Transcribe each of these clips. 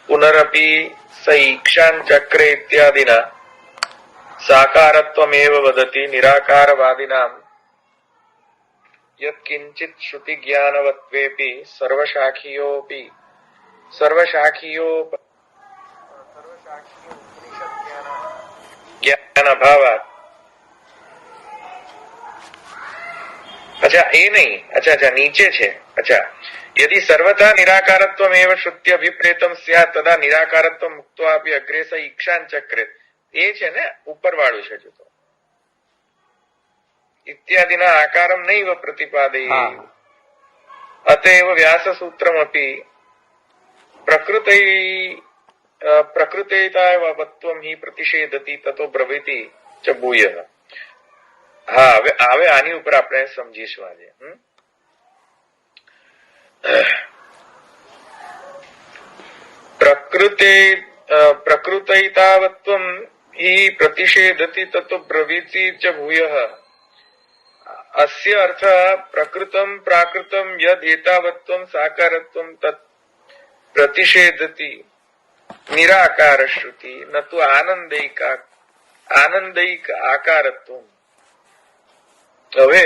पुनरपि स ईक्षान् चक्रे इत्यादिना साकारत्वमेव वदति निराकारवादिनां यत्किंचित् श्रुतिज्ञानवत्वेपि सर्वशाखीयोपनिषद् ज्ञान अभावात्। अच्छा ये नहीं, अच्छा नीचे छे। अच्छा, यदि सर्वथा निराकारत्वमेव श्रुति अभिप्रेतम स्यात् तदा निराकारत्व मुक्त्वापि अग्रे स ईक्षान् चक्रे, ये छे ने ऊपर वाळुं छे जो तो इत्यादिना आकारं नैव प्रतिपादयेयुः। अतएव व्याससूत्रमपि प्रकृतेतावत्वं हि प्रतिषेधति ततो ब्रवीति च भूयः। હા, હવે આની ઉપર આપણે સમજીશું આજે। પ્રકૃતૈતાવત્વં हि प्रतिषेधति ततो ब्रवीति च भूयः। अस्य अर्थः प्रकृतं प्राकृतं यद् एतावत्वं साकारत्वं तत् प्रतिषेधति निराकार श्रुति न तु आनंदैक आकारत्वं। હવે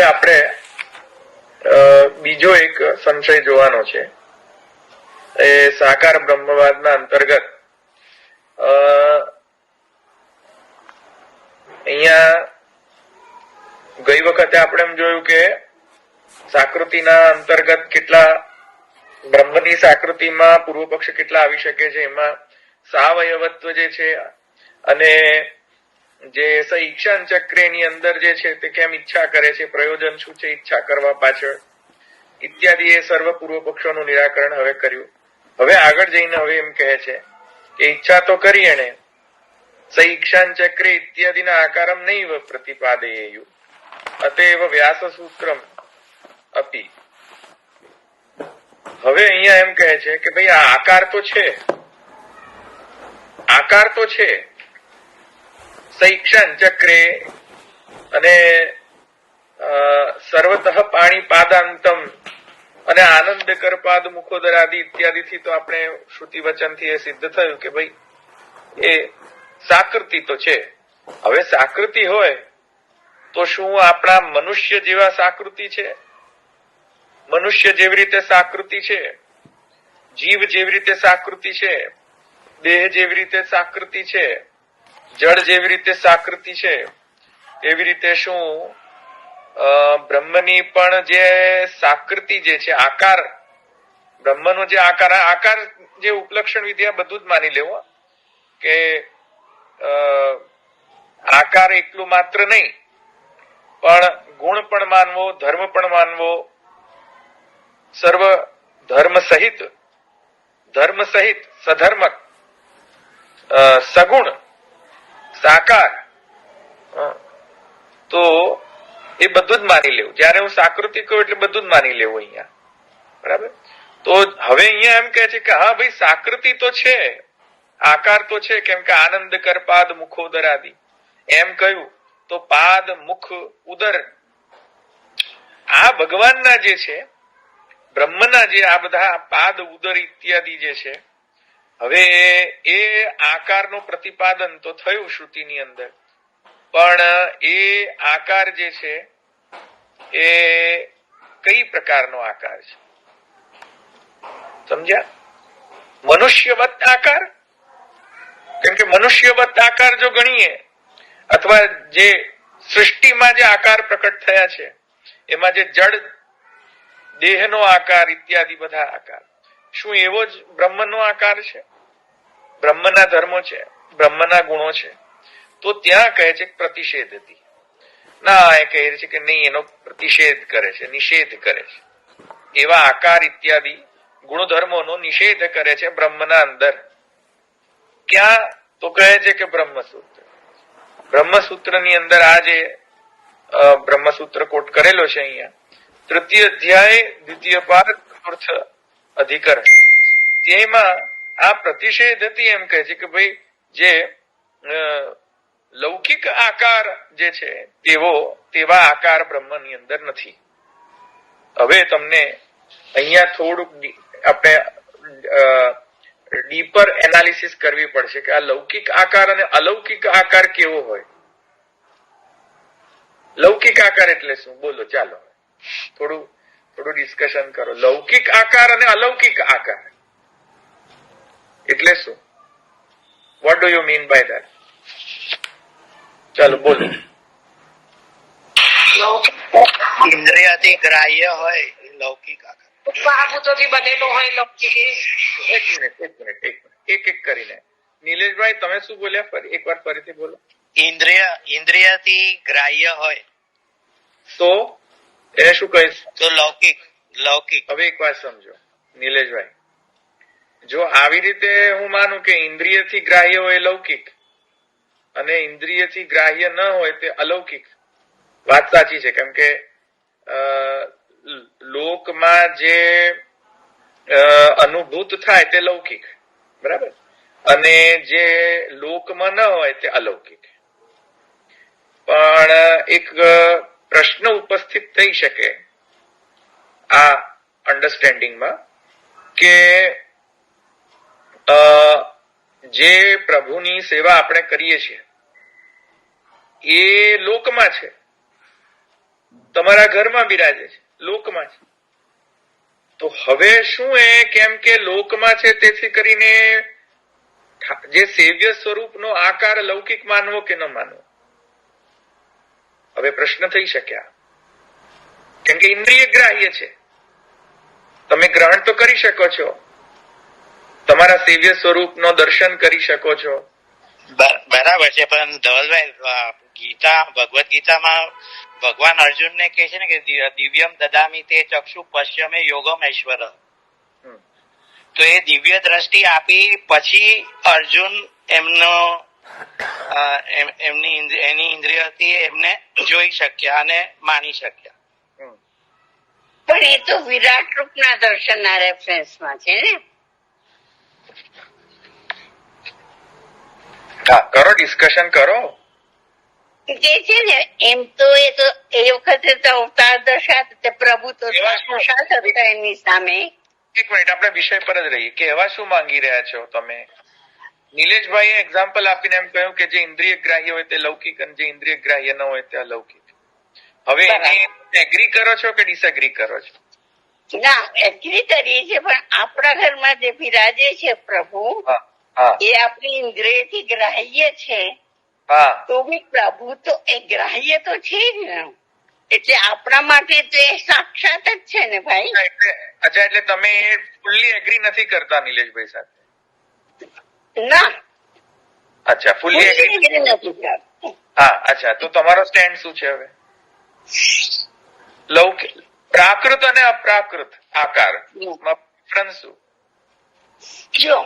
આપણે બીજો એક સંશય જોવાનો છે। એ સાકાર બ્રહ્મવાદના અંતર્ગત અહીંયા ગઈ વખતે આપણે એમ જોયું કે સાકૃતિના અંતર્ગત કેટલા બ્રહ્મની સાકૃતિમાં પૂર્વ પક્ષ કેટલા આવી શકે છે, એમાં સાવયવત્વ જે છે અને જે ઈક્ષાન ચક્રની અંદર જે છે તે કેમ ઈચ્છા કરે છે, પ્રયોજન શું છે ઈચ્છા કરવા પાછળ ઇત્યાદિ, એ સર્વ પૂર્વ પક્ષોનું નિરાકરણ હવે કર્યું। હવે આગળ જઈને હવે એમ કહે છે કે ઈચ્છા તો કરી એને ઈક્ષાન ચક્રે ઇત્યાદિના આકારમ નૈવ પ્રતિપાદયેયુ અતએવ વ્યાસસૂત્રમ અપી। હવે અહીંયા એમ કહે છે કે ભાઈ આ આકાર તો છે, આકાર તો છે સૈક્ષાન ચક્રે અને સર્વતઃ પાણી પાદાંતમ અને આનંદ કરપાદ મુખોદરાદિ ઇત્યાદિ થી તો આપણે શ્રુતિ વચન થી એ સિદ્ધ થયું કે ભાઈ એ સાકૃતિ તો છે। હવે સાકૃતિ હોય તો શું આપણા મનુષ્ય જેવા સાકૃતિ છે? મનુષ્ય જેવી રીતે સાકૃતિ છે, જીવ જેવી રીતે સાકૃતિ છે, દેહ જેવી રીતે સાકૃતિ છે, જળ જેવી રીતે સાકૃતિ છે, એવી રીતે શું બ્રહ્મની પણ જે સાકૃતિ જે છે, આકાર, બ્રહ્મનો જે આકાર જે ઉપલક્ષણ વિદ્યા બધું જ માની લેવું કે આકાર એકલું માત્ર નહીં પણ ગુણ પણ માનવો, ધર્મ પણ માનવો, સર્વ ધર્મ સહિત સધર્મક સગુણ સાકાર, તો એ બધું જ માની લેવું। જયારે હું સાકૃતિ કહું એટલે બધું જ માની લેવું અહીંયા, બરાબર? તો હવે અહીંયા એમ કહે છે કે હા ભાઈ સાકૃતિ તો છે, આકાર તો છે, કેમ કે આનંદ કર પાદ મુખોદર આદિ એમ કહ્યું તો પાદ મુખ ઉદર આ ભગવાનના જે છે, બ્રહ્મના જે આ બધા પાદ ઉદર ઇત્યાદિ જે છે, હવે એ આકારનું પ્રતિપાદન તો થયું શ્રુતિની અંદર, પણ એ આકાર જે છે એ કઈ પ્રકારનો આકાર છે સમજ્યા? મનુષ્યવત આકાર, કેમ કે મનુષ્યવત આકાર જો ગણીએ અથવા જે સૃષ્ટિમાં જે આકાર પ્રકટ થયા છે એમાં જે જડ દેહનો આકાર ઇત્યાદિ બધા આકાર, શું એવો જ બ્રહ્મનો આકાર છે? બ્રહ્મના ધર્મો છે, બ્રહ્મના ગુણો છે, તો ત્યાં કહે છે પ્રતિષેધતી ના, એ કહે છે કે નહીં, એનો પ્રતિષેધ કરે છે, નિષેધ કરે છે, એવા આકાર ઇત્યાદિ ગુણધર્મોનો નિષેધ કરે છે બ્રહ્મના અંદર। ક્યાં? તો કહે છે કે બ્રહ્મસૂત્રની અંદર આ જે બ્રહ્મસૂત્ર કોટ કરેલો છે અહીંયા, તૃતીય અધ્યાય દ્વિતીય પાદ ચતુર્થ અધિકરણ, તેમાં આ પ્રતિષેધતી એમ કહે છે કે ભાઈ જે લૌકિક આકાર જે છે તેવા આકાર બ્રહ્મની અંદર નથી. હવે તમને અહીંયા થોડુંક આપણે ડીપર એનાલિસિસ કરવી પડશે કે આ લૌકિક આકાર અને અલૌકિક આકાર કેવો હોય. લૌકિક આકાર એટલે શું? બોલો, ચાલો થોડું ડિસ્કશન કરો. લૌકિક આકાર અને અલૌકિક આકાર એટલે શું? What do you mean by that? ચાલો બોલો. ઇન્દ્રિયથી ગ્રાહ્ય હોય લૌકિક આકાર. ઉપહાભૂતોથી બનેલો હોય લૌકિક. એક મિનિટ એક કરીને. નિલેશભાઈ તમે શું બોલ્યા? ફરી એકવાર ફરીથી બોલો. ઇન્દ્રિયથી ગ્રાહ્ય હોય તો એને શું કહીશ? તો લૌકિક. હવે એક વાત સમજો નિલેશભાઈ, જો આવી રીતે હું માનું કે ઇન્દ્રિયથી ગ્રાહ્ય હોય લૌકિક અને ઇન્દ્રિયથી ગ્રાહ્ય ન હોય તે અલૌકિક, વાત સાચી છે. કેમ કે લોકમાં જે અનુભૂત થાય તે લૌકિક, બરાબર, અને જે લોકમાં ન હોય તે અલૌકિક. પણ એક પ્રશ્ન ઉપસ્થિત થઈ શકે આ અન્ડરસ્ટેન્ડિંગમાં કે જે પ્રભુની સેવા આપણે કરીએ છીએ એ લોકમાં છે, તમારા ઘરમાં બિરાજે છે, લોકમાં છે. તો હવે શું કેમ કે લોકમાં છે તેથી કરીને જે સેવ્ય સ્વરૂપનો આકાર લૌકિક માનવો કે ન માનવો? હવે પ્રશ્ન થઈ શક્યા. કેમ કે ઇન્દ્રિય ગ્રાહ્ય છે, તમે ગ્રહણ તો કરી શકો છો, તમારા સેવ્ય સ્વરૂપનો દર્શન કરી શકો છો. બરાબર છે, પણ ધવલભાઈ ભગવદ ગીતામાં ભગવાન અર્જુનને કહે છે ને કે દિવ્યમ દદામી તે ચક્ષુ પશ્યમે યોગમ ઐશ્વર. તો એ દિવ્ય દ્રષ્ટિ આપી પછી અર્જુન એની ઇન્દ્રિયથી એમને જોઈ શક્યા અને માની શક્યા. પણ એ તો વિરાટ રૂપના દર્શનના રેફરન્સમાં છે ને. હા, કરો, ડિસ્કશન કરો. જે છે ને એમ તો એ વખતે તો અવતાર દર્શાત પ્રભુ તો સાક્ષાત હતા એની સામે. એક મિનિટ, આપણે વિષય પર જ રહીએ કે એવા શું માંગી રહ્યા છો તમે? નિલેશભાઈએ એક્ઝામ્પલ આપીને એમ કહ્યું કે જે ઇન્દ્રિય ગ્રાહ્ય હોય તે લૌકિક અને જે ઇન્દ્રિય ગ્રાહ્ય ન હોય તે અલૌકિક. હવે એને એગ્રી કરો છો કે ડિસએગ્રી કરો છો? ના, એગ્રી કરીએ છીએ, પણ આપણા ઘરમાં જે બિરાજે છે પ્રભુ એ આપણી ઇન્દ્રિયથી ગ્રાહ્ય છે. તો બી પ્રભુ તો એ ગ્રાહ્ય તો છે જ ને, એટલે આપણા માટે તો એ સાક્ષાત જ છે ને ભાઈ. અચ્છા, એટલે તમે ફુલ્લી એગ્રી નથી કરતા નિલેશભાઈ સાથે? ના, અચ્છા, ફુલ્લી એગ્રી નથી કરતા. હા, અચ્છા, તો તમારો સ્ટેન્ડ શું છે હવે? લૌકિક, પ્રાકૃત અને અપ્રાકૃત આકાર ડિફરન્સ શું? જો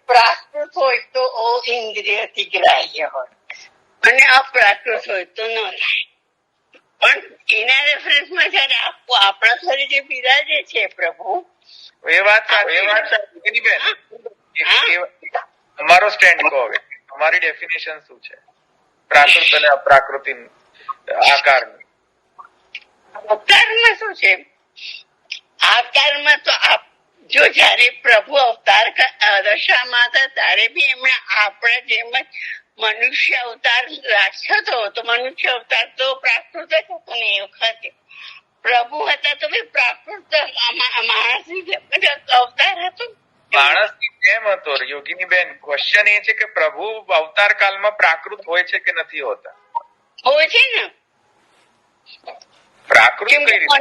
પ્રાકૃત હોય તો ઇન્દ્રિયથી ગ્રાહ્ય હોય અને અપ્રાકૃત હોય તો ન થાય. પણ એના રેફરન્સમાં જયારે આપણા શરીરે બિરાજે છે પ્રભુ, એ વાત સાચી. તમારો સ્ટેન્ડ કહો હવે, તમારી ડેફિનેશન શું છે પ્રાકૃત અને અપ્રાકૃત આકારની? અવતારમાં શું છે? આકારમાં તો જો જયારે પ્રભુ અવતાર દશામાં હતા ત્યારે બી એમણે આપણા જેમ જ મનુષ્ય અવતાર રાખ્યો હતો. મનુષ્ય અવતાર તો પ્રાકૃત જ હતો ને એ વખતે. પ્રભુ હતા તો બી પ્રાકૃત માણસની અવતાર હતો. માણસની જેમ હતો. યોગીની બેન, ક્વેશ્ચન એ છે કે પ્રભુ અવતાર કાળમાં પ્રાકૃત હોય છે કે નથી હોતા? હોય છે ને. પ્રાકૃત કઈ રીતે?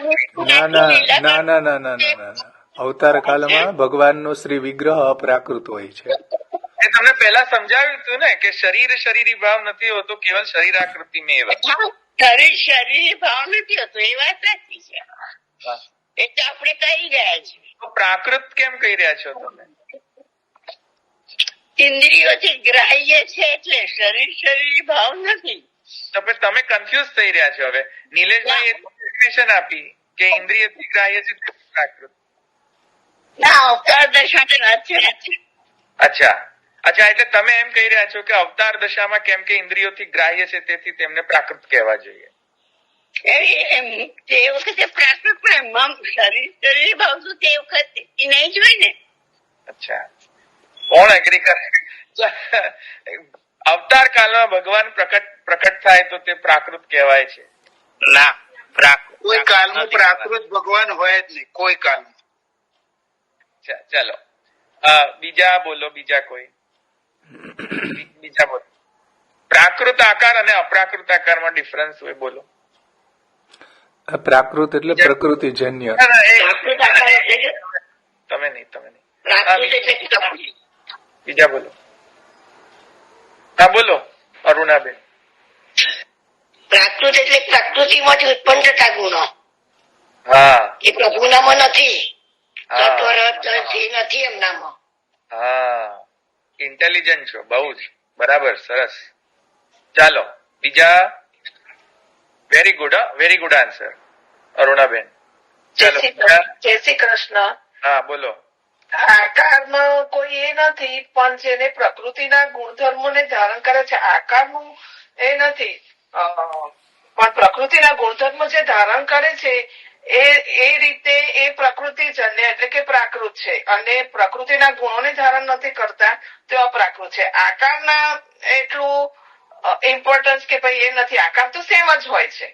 ના. અવતાર કાળમાં ભગવાનનો શ્રી વિગ્રહ અપ્રાકૃત હોય છે. એ તમને પહેલા સમજાવ્યું હતું ને કે શરીરી ભાવ નથી હોતો, કેવલ શરીરાકૃતિ મેવ. શરીર ભાવ નથી હોતો, એ વાત સાચી છે. એ તો આપણે કહી ગયા છીએ. તો પ્રાકૃત કેમ કહી રહ્યા છો તમે? ઇન્દ્રિયોથી ગ્રાહ્ય છે એટલે શરીર ભાવ નથી. તો પછી તમે કન્ફ્યુઝ થઈ રહ્યા છો. હવે નિલેશભાઈ ડેફિનેશન આપી કે ઇન્દ્રિયથી ગ્રાહ્ય છે પ્રાકૃત. ના, અવતાર દશા. અચ્છા, અચ્છા, એટલે તમે એમ કહી રહ્યા છો કે અવતાર દશામાં કેમ કે ઇન્દ્રિયોથી ગ્રાહ્ય છે તેથી તેમને પ્રાકૃત કહેવા જોઈએ. તે વખતે પ્રાકૃત શરીર ભાવતું તે વખતે એ નહીં જોઈ ને. અચ્છા, કોણ એગ્રી કરે? અવતાર કાળમાં ભગવાન પ્રકટ થાય તો તે પ્રાકૃત કહેવાય છે? ના, કોઈ કાલમાં પ્રાકૃત ભગવાન હોય જ નહીં, કોઈ કાલમાં. ચાલો બીજા બોલો, બીજા કોઈ બીજા બોલો. પ્રાકૃત આકાર અને અપ્રાકૃત આકારમાં ડિફરન્સ હોય, બોલો. પ્રાકૃત એટલે પ્રકૃતિજન્ય. પ્રાકૃત આકાર એટલે તમે નહીં, તમે નહીં. પ્રાકૃત એટલે પ્રકૃતિ. બીજા બોલો. હા બોલો અરુણાબેન. પ્રાકૃત એટલે પ્રકૃતિમાંથી ઉત્પન્ન થતા ગુણો. હા એ પ્રભુનામાં નથી. હા તત્વરત એ નથી એમનામાં. હા, ઇન્ટેલિજન્ટ છો બહુ જ. બરાબર, સરસ. ચાલો બીજા. Very good, very good answer Arunaben. ચાલો બીજા. જય શ્રી કૃષ્ણ. હા બોલો. આકારમાં કોઈ એ નથી, પણ જેને પ્રકૃતિના ગુણધર્મોને ધારણ કરે છે, આકારનું એ નથી, પણ પ્રકૃતિના ગુણધર્મો જે ધારણ કરે છે એ રીતે એ પ્રકૃતિજન્ય એટલે કે પ્રાકૃત છે, અને પ્રકૃતિના ગુણોને ધારણ નથી કરતા તો અપ્રાકૃત છે. આકારના એટલું ઇમ્પોર્ટન્સ કે ભાઈ એ નથી, આકાર તો સેમ જ હોય છે.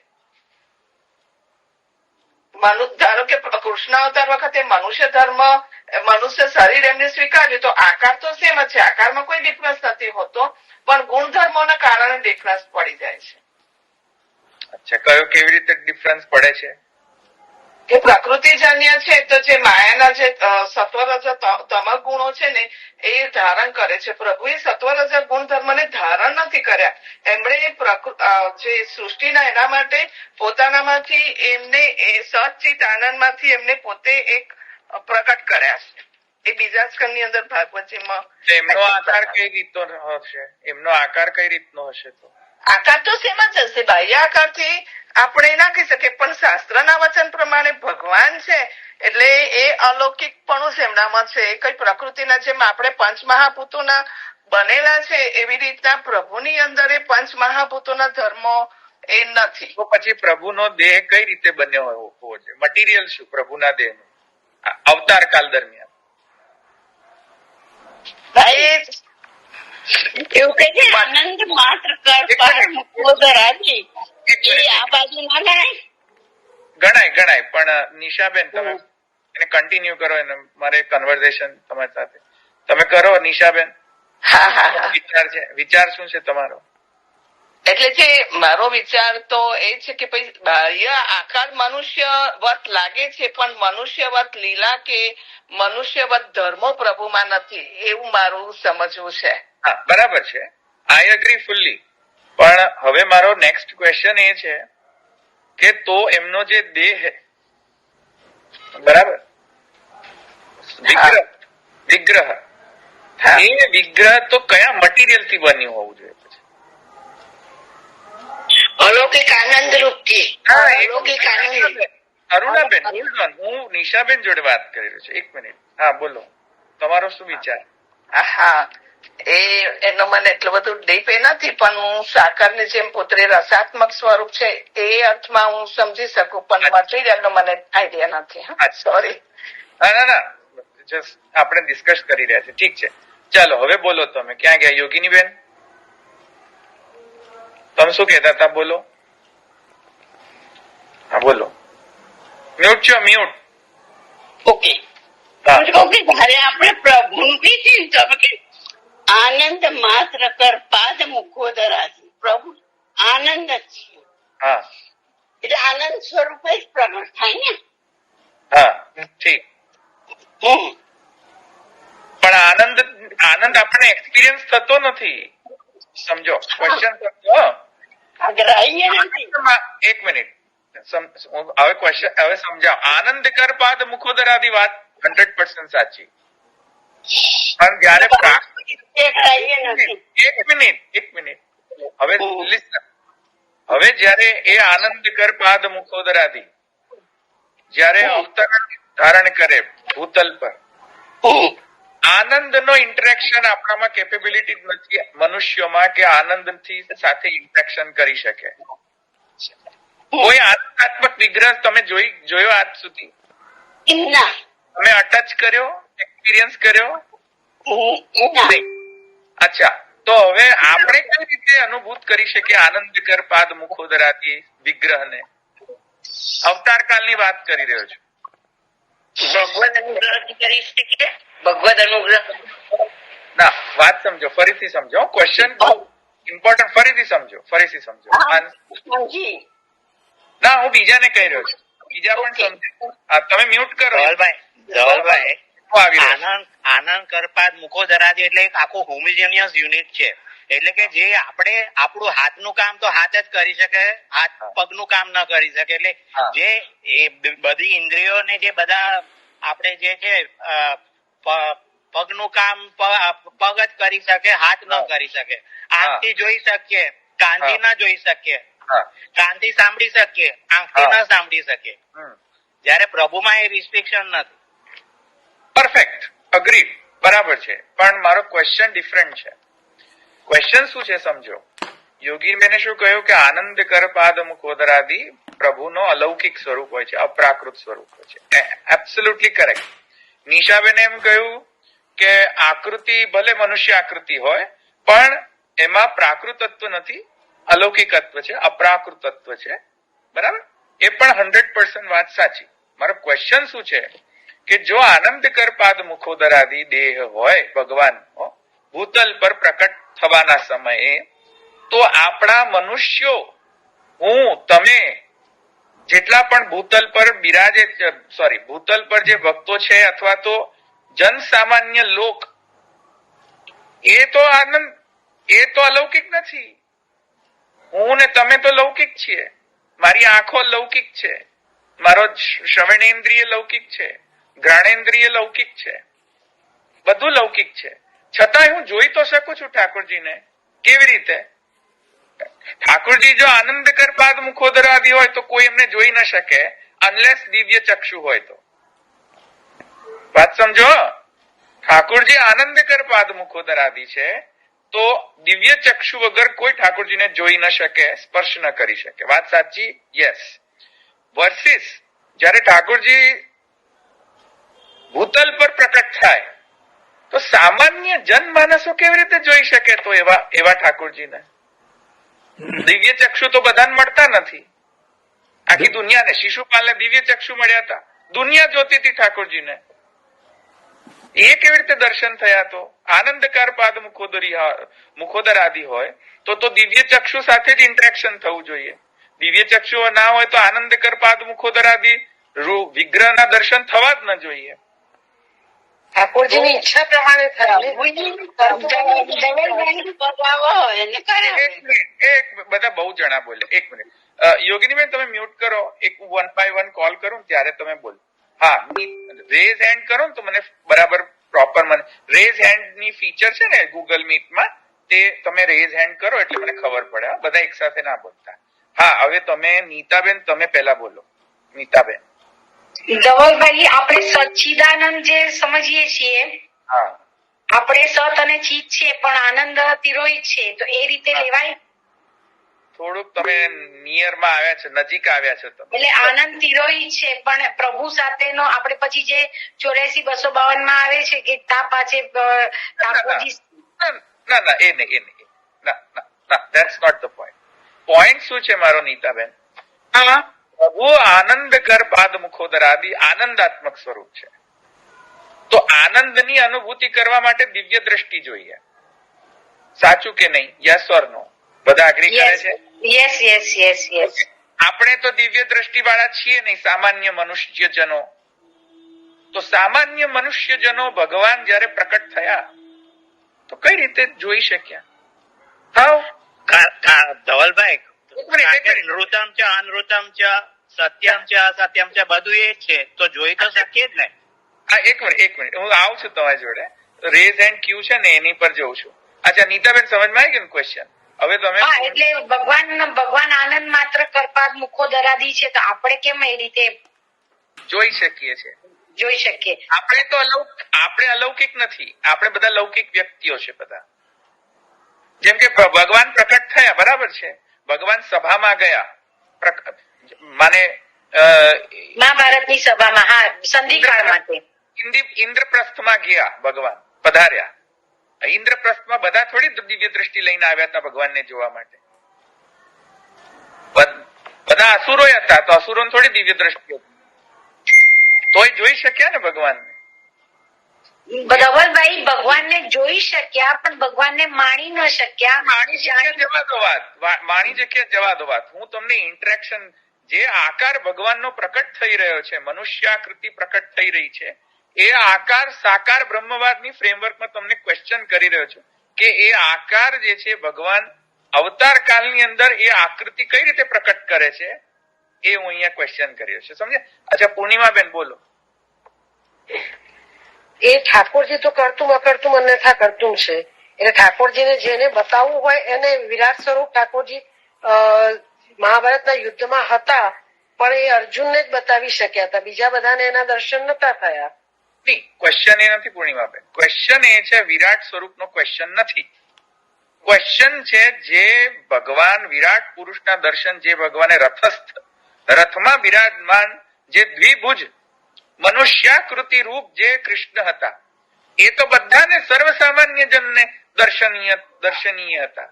ધારો કે કૃષ્ણ અવતાર વખતે મનુષ્ય ધર્મ, મનુષ્ય શરીર એમને સ્વીકાર્યું તો આકાર તો સેમ જ છે, આકારમાં કોઈ ડિફરન્સ નથી હોતો, પણ ગુણધર્મોના કારણે ડિફરન્સ પડી જાય છે. અચ્છા, કયો કેવી રીતે ડિફરન્સ પડે છે? કે પ્રકૃતિજન્ય છે તો જે માયાના જે સત્વરજ તમ ગુણો છે ને એ ધારણ કરે છે. પ્રભુએ સત્વરજ ગુણધર્મને ધારણ નથી કર્યા, એમણે જે સૃષ્ટિના એના માટે પોતાનામાંથી એમને સચિત આનંદમાંથી એમને પોતે એક પ્રકટ કર્યા છે. એ બીજા સ્કંદની અંદર ભાગવતજીમાં. એમનો આકાર કઈ રીતનો હશે? એમનો આકાર કઈ રીતનો હશે? તો આકાર તો સેમ જ હશે, બાહ્ય આકારથી આપણે ના કહી શકીએ, પણ શાસ્ત્રના વચન પ્રમાણે ભગવાન છે એટલે એ અલૌકિકપણું એમનામાં છે. એ કઈ પ્રકૃતિના જેમ આપણે પંચમહાભૂતોના બનેલા છે એવી રીતના પ્રભુની અંદર એ પંચમહાભૂતોના ધર્મો એ નથી. તો પછી પ્રભુનો દેહ કઈ રીતે બન્યો હોવો જોઈએ? મટીરિયલ શું પ્રભુના દેહનું અવતાર કાળ દરમિયાન? એવું કે છે આનંદ માત્ર કર પાર મૂકવો ધરાવી એ આ બાજુ ના ગણાય. ગણાય, પણ નિશાબેન તમે એને કન્ટિન્યુ કરો, એને મારે કન્વર્ઝેશન તમારી સાથે. તમે કરો નિશાબેન. હા હા હા. વિચાર શું છે તમારો? એટલે જે મારો વિચાર તો એ છે કે ભાઈ બાહ્ય આકાર મનુષ્યવત લાગે છે, પણ મનુષ્યવત લીલા કે મનુષ્યવત ધર્મો પ્રભુમાં નથી, એવું મારું સમજવું છે. હા બરાબર છે, આઈ એગ્રી ફુલ્લી. પણ હવે મારો નેક્સ્ટ ક્વેશ્ચન એ છે કે તો એમનો જે દેહ, બરાબર, વિગ્રહ એ વિગ્રહ તો કયા મટીરિયલ થી બન્યું હોવું જોઈએ? અલૌકિક આનંદ રૂપથી. અલૌકિક આનંદ. અરુણાબેન, હું નિશાબેન જોડે વાત કરી રહ્યો છું. 1 મિનિટ. હા બોલો, તમારો શું વિચાર? હા, એનો મને એટલું બધું ડીપ એ નથી, પણ હું સાકરની જેમ પુત્રી રસાત્મક સ્વરૂપ છે એ અર્થમાં હું સમજી શકું, પણ મટીરિયલ નો મને આઈડિયા નથી. સોરી. ના, જસ્ટ આપણે ડિસ્કસ કરી રહ્યા છે. ઠીક છે, ચાલો હવે બોલો. તમે ક્યાં ગયા યોગીની બેન? તમે શું કહેતા હતા? બોલો. હા બોલો. મ્યુટ છો, મ્યુટ. ઓકે. જયારે આપણે પ્રભુની ચિંતા આનંદ માત્ર કર પાદ મૂકવો ધરાજી. પ્રભુ આનંદ જ છે. હા એટલે આનંદ સ્વરૂપે જ પ્રગટ થાય ને. હા ઠીક. પણ આનંદ આપણને એક્સપિરિયન્સ થતો નથી, સમજો ક્વેશ્ચન. ગ્રાહ્ય નથી. 1 મિનિટ, હવે ક્વેશ્ચન હવે સમજાવ. આનંદ કર પાદ મુખોદરાદી વાત 100% સાચી, પણ જયારે એક મિનિટ હવે listen. હવે જયારે એ આનંદ કર પાદ મુખોદરાદી જયારે અવતરણ ધારણ કરે ભૂતલ પર, આનંદનો ઇન્ટરેક્શન આપણામાં કેપેબિલિટી જ નથી મનુષ્યોમાં કે આનંદથી સાથે ઇન્ટરેક્શન કરી શકે. કોઈ આનંદાત્મક વિગ્રહ તમે જોયો આજ સુધી? ના તમે અટચ કર્યો, એક્સપિરિયન્સ કર્યો? નહીં. અચ્છા, તો હવે આપણે કઈ રીતે અનુભૂત કરી શકીએ આનંદકર પાદ મુખોદરાથી વિગ્રહને? અવતાર કાળની વાત કરી રહ્યો છું. ભગવદ અનુગ્રહ કરી શકીએ. ભગવદ અનુગ્રહ ના, વાત સમજો, ફરીથી સમજો. ક્વેશ્ચન ઇમ્પોર્ટન્ટ, ફરીથી સમજો. સમજી. ના, હું બીજાને કહી રહ્યો છું, બીજા પણ સમજે. હા, તમે મ્યુટ કરો. ધવલભાઈ આવી રહ્યો છે. આનંદ કરપાદ મુખોદરાદી એટલે એક આખું હોમોજેનિયસ યુનિટ છે. એટલે કે જે આપણું હાથનું કામ તો હાથ જ કરી શકે, હાથ પગનું કામ ન કરી શકે. એટલે જે બધી ઇન્દ્રિયો ને જે બધા આપણે જે છે પગનું કામ પગ જ કરી શકે, હાથ ન કરી શકે. આંખથી જોઈ શકીએ, કાનથી ન જોઈ શકીએ, કાનથી સાંભળી શકીએ, આંખથી ન સાંભળી શકીએ. જયારે પ્રભુમાં એ રિસ્ટ્રિક્શન નથી. પરફેક્ટ, અગ્રી, બરાબર છે. પણ મારો ક્વેશ્ચન ડિફરન્ટ છે. ક્વેશ્ચન શું છે સમજો. યોગી મેને શું કહ્યું કે આનંદ કર પાદ મુખોદરાદી પ્રભુનો અલૌકિક સ્વરૂપ હોય છે, અપ્રાકૃત સ્વરૂપ હોય છે. Absolutely correct. નિશાબેને એમ કહ્યું કે આકૃતિ ભલે મનુષ્ય આકૃતિ હોય પણ એમાં પ્રાકૃતત્વ નથી, અલૌકિકત્વ છે, અપ્રાકૃતત્વ છે. બરાબર? એ પણ 100% વાત સાચી. મારો ક્વેશ્ચન શું છે કે જો આનંદ કર પાદ મુખોદરાદી દેહ હોય ભગવાન ભૂતલ પર પ્રકટ થવાના સમયે, તો આપણા મનુષ્યો, હું, તમે જેટલા પણ ભૂતલ પર બિરાજે, ભૂતલ પર જે ભક્તો છે અથવા તો જન સામાન્ય લોક, એ તો આનંદ, એ તો અલૌકિક નથી. હું ને તમે તો લૌકિક છીએ. મારી આંખો લૌકિક છે, મારો શ્રવણેન્દ્રિય લૌકિક છે, ઘ્રાણેન્દ્રિય લૌકિક છે, બધું લૌકિક છે. છતાં હું જોઈ તો શકું છું ઠાકોરજીને. કેવી રીતે? ઠાકોરજી જો આનંદ કર પાદ મુખોદરાદી હોય તો કોઈ એમને જોઈ ન શકે, અનલેસ દિવ્ય ચક્ષુ હોય તો. વાત સમજો. ઠાકોરજી આનંદ કર પાદ મુખોદરાદી છે તો દિવ્ય ચક્ષુ વગર કોઈ ઠાકોરજીને જોઈ ન શકે, સ્પર્શ ન કરી શકે. વાત સાચી? યસ. વર્સિસ જયારે ઠાકોરજી ભૂતલ પર પ્રકટ થાય તો સામાન્ય જનમાનસો કેવી રીતે જોઈ શકે? તો એવા ઠાકોરજીને દિવ્ય ચક્ષુ તો બધાને મળતા નથી. આખી દુનિયાને, શિશુપાલને દિવ્ય ચક્ષુ મળ્યા હતા, દુનિયા જોતી હતી ઠાકોરજીને. એ કેવી રીતે દર્શન થયા? તો આનંદકાર પાદ મુખોદર આદિ હોય તો દિવ્ય ચક્ષુ સાથે જ ઇન્ટરેક્શન થવું જોઈએ. દિવ્ય ચક્ષુ ના હોય તો આનંદકર પાદ મુખોદર આદિ વિગ્રહના દર્શન થવા જ ન જોઈએ. ઠાકોરજીની ઈચ્છા પ્રમાણે થાય. બધા બહુ જણા બોલે. એક મિનિટ યોગીનીબેન, તમે મ્યુટ કરો. એક 1 by 1 કોલ કરું ત્યારે તમે બોલો. હા, રેઝ હેન્ડ કરો ને તો મને બરાબર પ્રોપર મને રેઝ હેન્ડ ની ફીચર છે ને ગૂગલ મીટમાં, તે તમે રેઝ હેન્ડ કરો એટલે મને ખબર પડે. બધા એક સાથે ના બોલતા. હા, હવે તમે નીતાબેન, તમે પહેલા બોલો. નીતાબેન. ધવલભાઈ, આપણે સચ્ચિદાનંદ જે સમજીએ છીએ, હા, આપણે સત અને ચિત છે પણ આનંદ તિરોહિત છે, તો એ રીતે લેવાય? થોડુંક તમે નિયર માં આવ્યા છો, નજીક આવ્યા છો તમે. એટલે આનંદ તિરોહિત છે પણ પ્રભુ સાથેનો આપણે પછી જે 84-252 માં આવે છે કે તા પાછે ઠાકોરજી. ના, એ નહીં. ના, that's not the point. Point શું છે મારો નીતાબેન? પ્રભુ આનંદ કર પાદ મુખોદર આદિ આનંદાત્મક સ્વરૂપ છે. તો આનંદની અનુભૂતિ કરવા માટે દિવ્ય દ્રષ્ટિ જોઈએ. સાચું કે નહીં? યસ ઓર નો? બધા અગ્રી કરે છે? યસ. આપણે તો દિવ્ય દ્રષ્ટિ વાળા છીએ નહીં, સામાન્ય મનુષ્યજનો. તો સામાન્ય મનુષ્યજનો ભગવાન જયારે પ્રકટ થયા તો કઈ રીતે જોઈ શક્યા? ધવલભાઈ, નૃતમ ચ અનૃતમ ચ સત્યમ ચ અસત્યમ ચ બધું એ છે, તો જોઈ તો શકીએ જ ને. હા, એક મિનિટ હું આવું છું તમારી જોડે. રેઝ હેન્ડ ક્યુ છે ને એની પર જઉં છું. અચ્છા નીતાબેન, સમજમાં આવી ગયું ક્વેશ્ચન? હવે તમે એટલે ભગવાન આનંદ માત્ર કરપાદ મુખોદરાદી છે, તો આપણે કેમ એ રીતે જોઈ શકીએ છીએ? જોઈ શકીએ. આપણે અલૌકિક નથી, આપણે બધા લૌકિક વ્યક્તિઓ છે બધા. જેમ કે ભગવાન પ્રકટ થયા, બરાબર છે, ભગવાન સભામાં ગયા, માને મહાભારતની સભામાં, હા, સંધિકાળ માટે ઇન્દ્રપ્રસ્થમાં ગયા, ભગવાન પધાર્યા. ઇન્દ્રપ્રસ્થમાં બધા થોડી દિવ્ય દ્રષ્ટિ લઈને આવ્યા હતા ભગવાનને જોવા માટે. બધા અસુરો હતા, તો અસુરો થોડી દિવ્ય દ્રષ્ટિ હતી, તોય જોઈ શક્યા ને ભગવાનને. ધવલભાઈ ભગવાનને જોઈ શક્યા, પણ ભગવાનને માણી ન શક્યા. માણી જગ્યા જવા દો વાત. હું તમને ઇન્ટરેક્શન, જે આકાર ભગવાનનો પ્રકટ થઈ રહ્યો છે, મનુષ્યાકૃતિ પ્રકટ થઈ રહી છે, એ આકાર સાકાર બ્રહ્મવાદની ફ્રેમવર્કમાં તમને ક્વેશ્ચન કરી રહ્યો છું કે એ આકાર જે છે ભગવાન અવતાર કાળની અંદર એ આકૃતિ કઈ રીતે પ્રકટ કરે છે, એ હું અહીંયા ક્વેશ્ચન કર્યો છે, સમજે? અચ્છા, પૂર્ણિમાબેન બોલો. એ ઠાકોરજી તો કરતું અકર્તું અન્યથા કરતું છે, એટલે ઠાકોરજીને જેને બતાવવું હોય એને વિરાટ સ્વરૂપ ઠાકોરજી મહાભારતના યુદ્ધમાં હતા, પણ એ અર્જુનને જ બતાવી શક્યા હતા, બીજા બધાને એના દર્શન નતા થયા. ક્વેશ્ચન એ નથી પૂર્ણિમાબેન, ક્વેશ્ચન એ છે વિરાટ સ્વરૂપનો ક્વેશ્ચન નથી. ક્વેશ્ચન છે જે ભગવાન વિરાટ પુરુષના દર્શન, જે ભગવાને રથમાં બિરાજમાન જે દ્વિભુજ મનુષ્યાકૃતિ રૂપ જે કૃષ્ણ હતા, એ તો બધાને સર્વસામાન્ય જનને દર્શનીય હતા.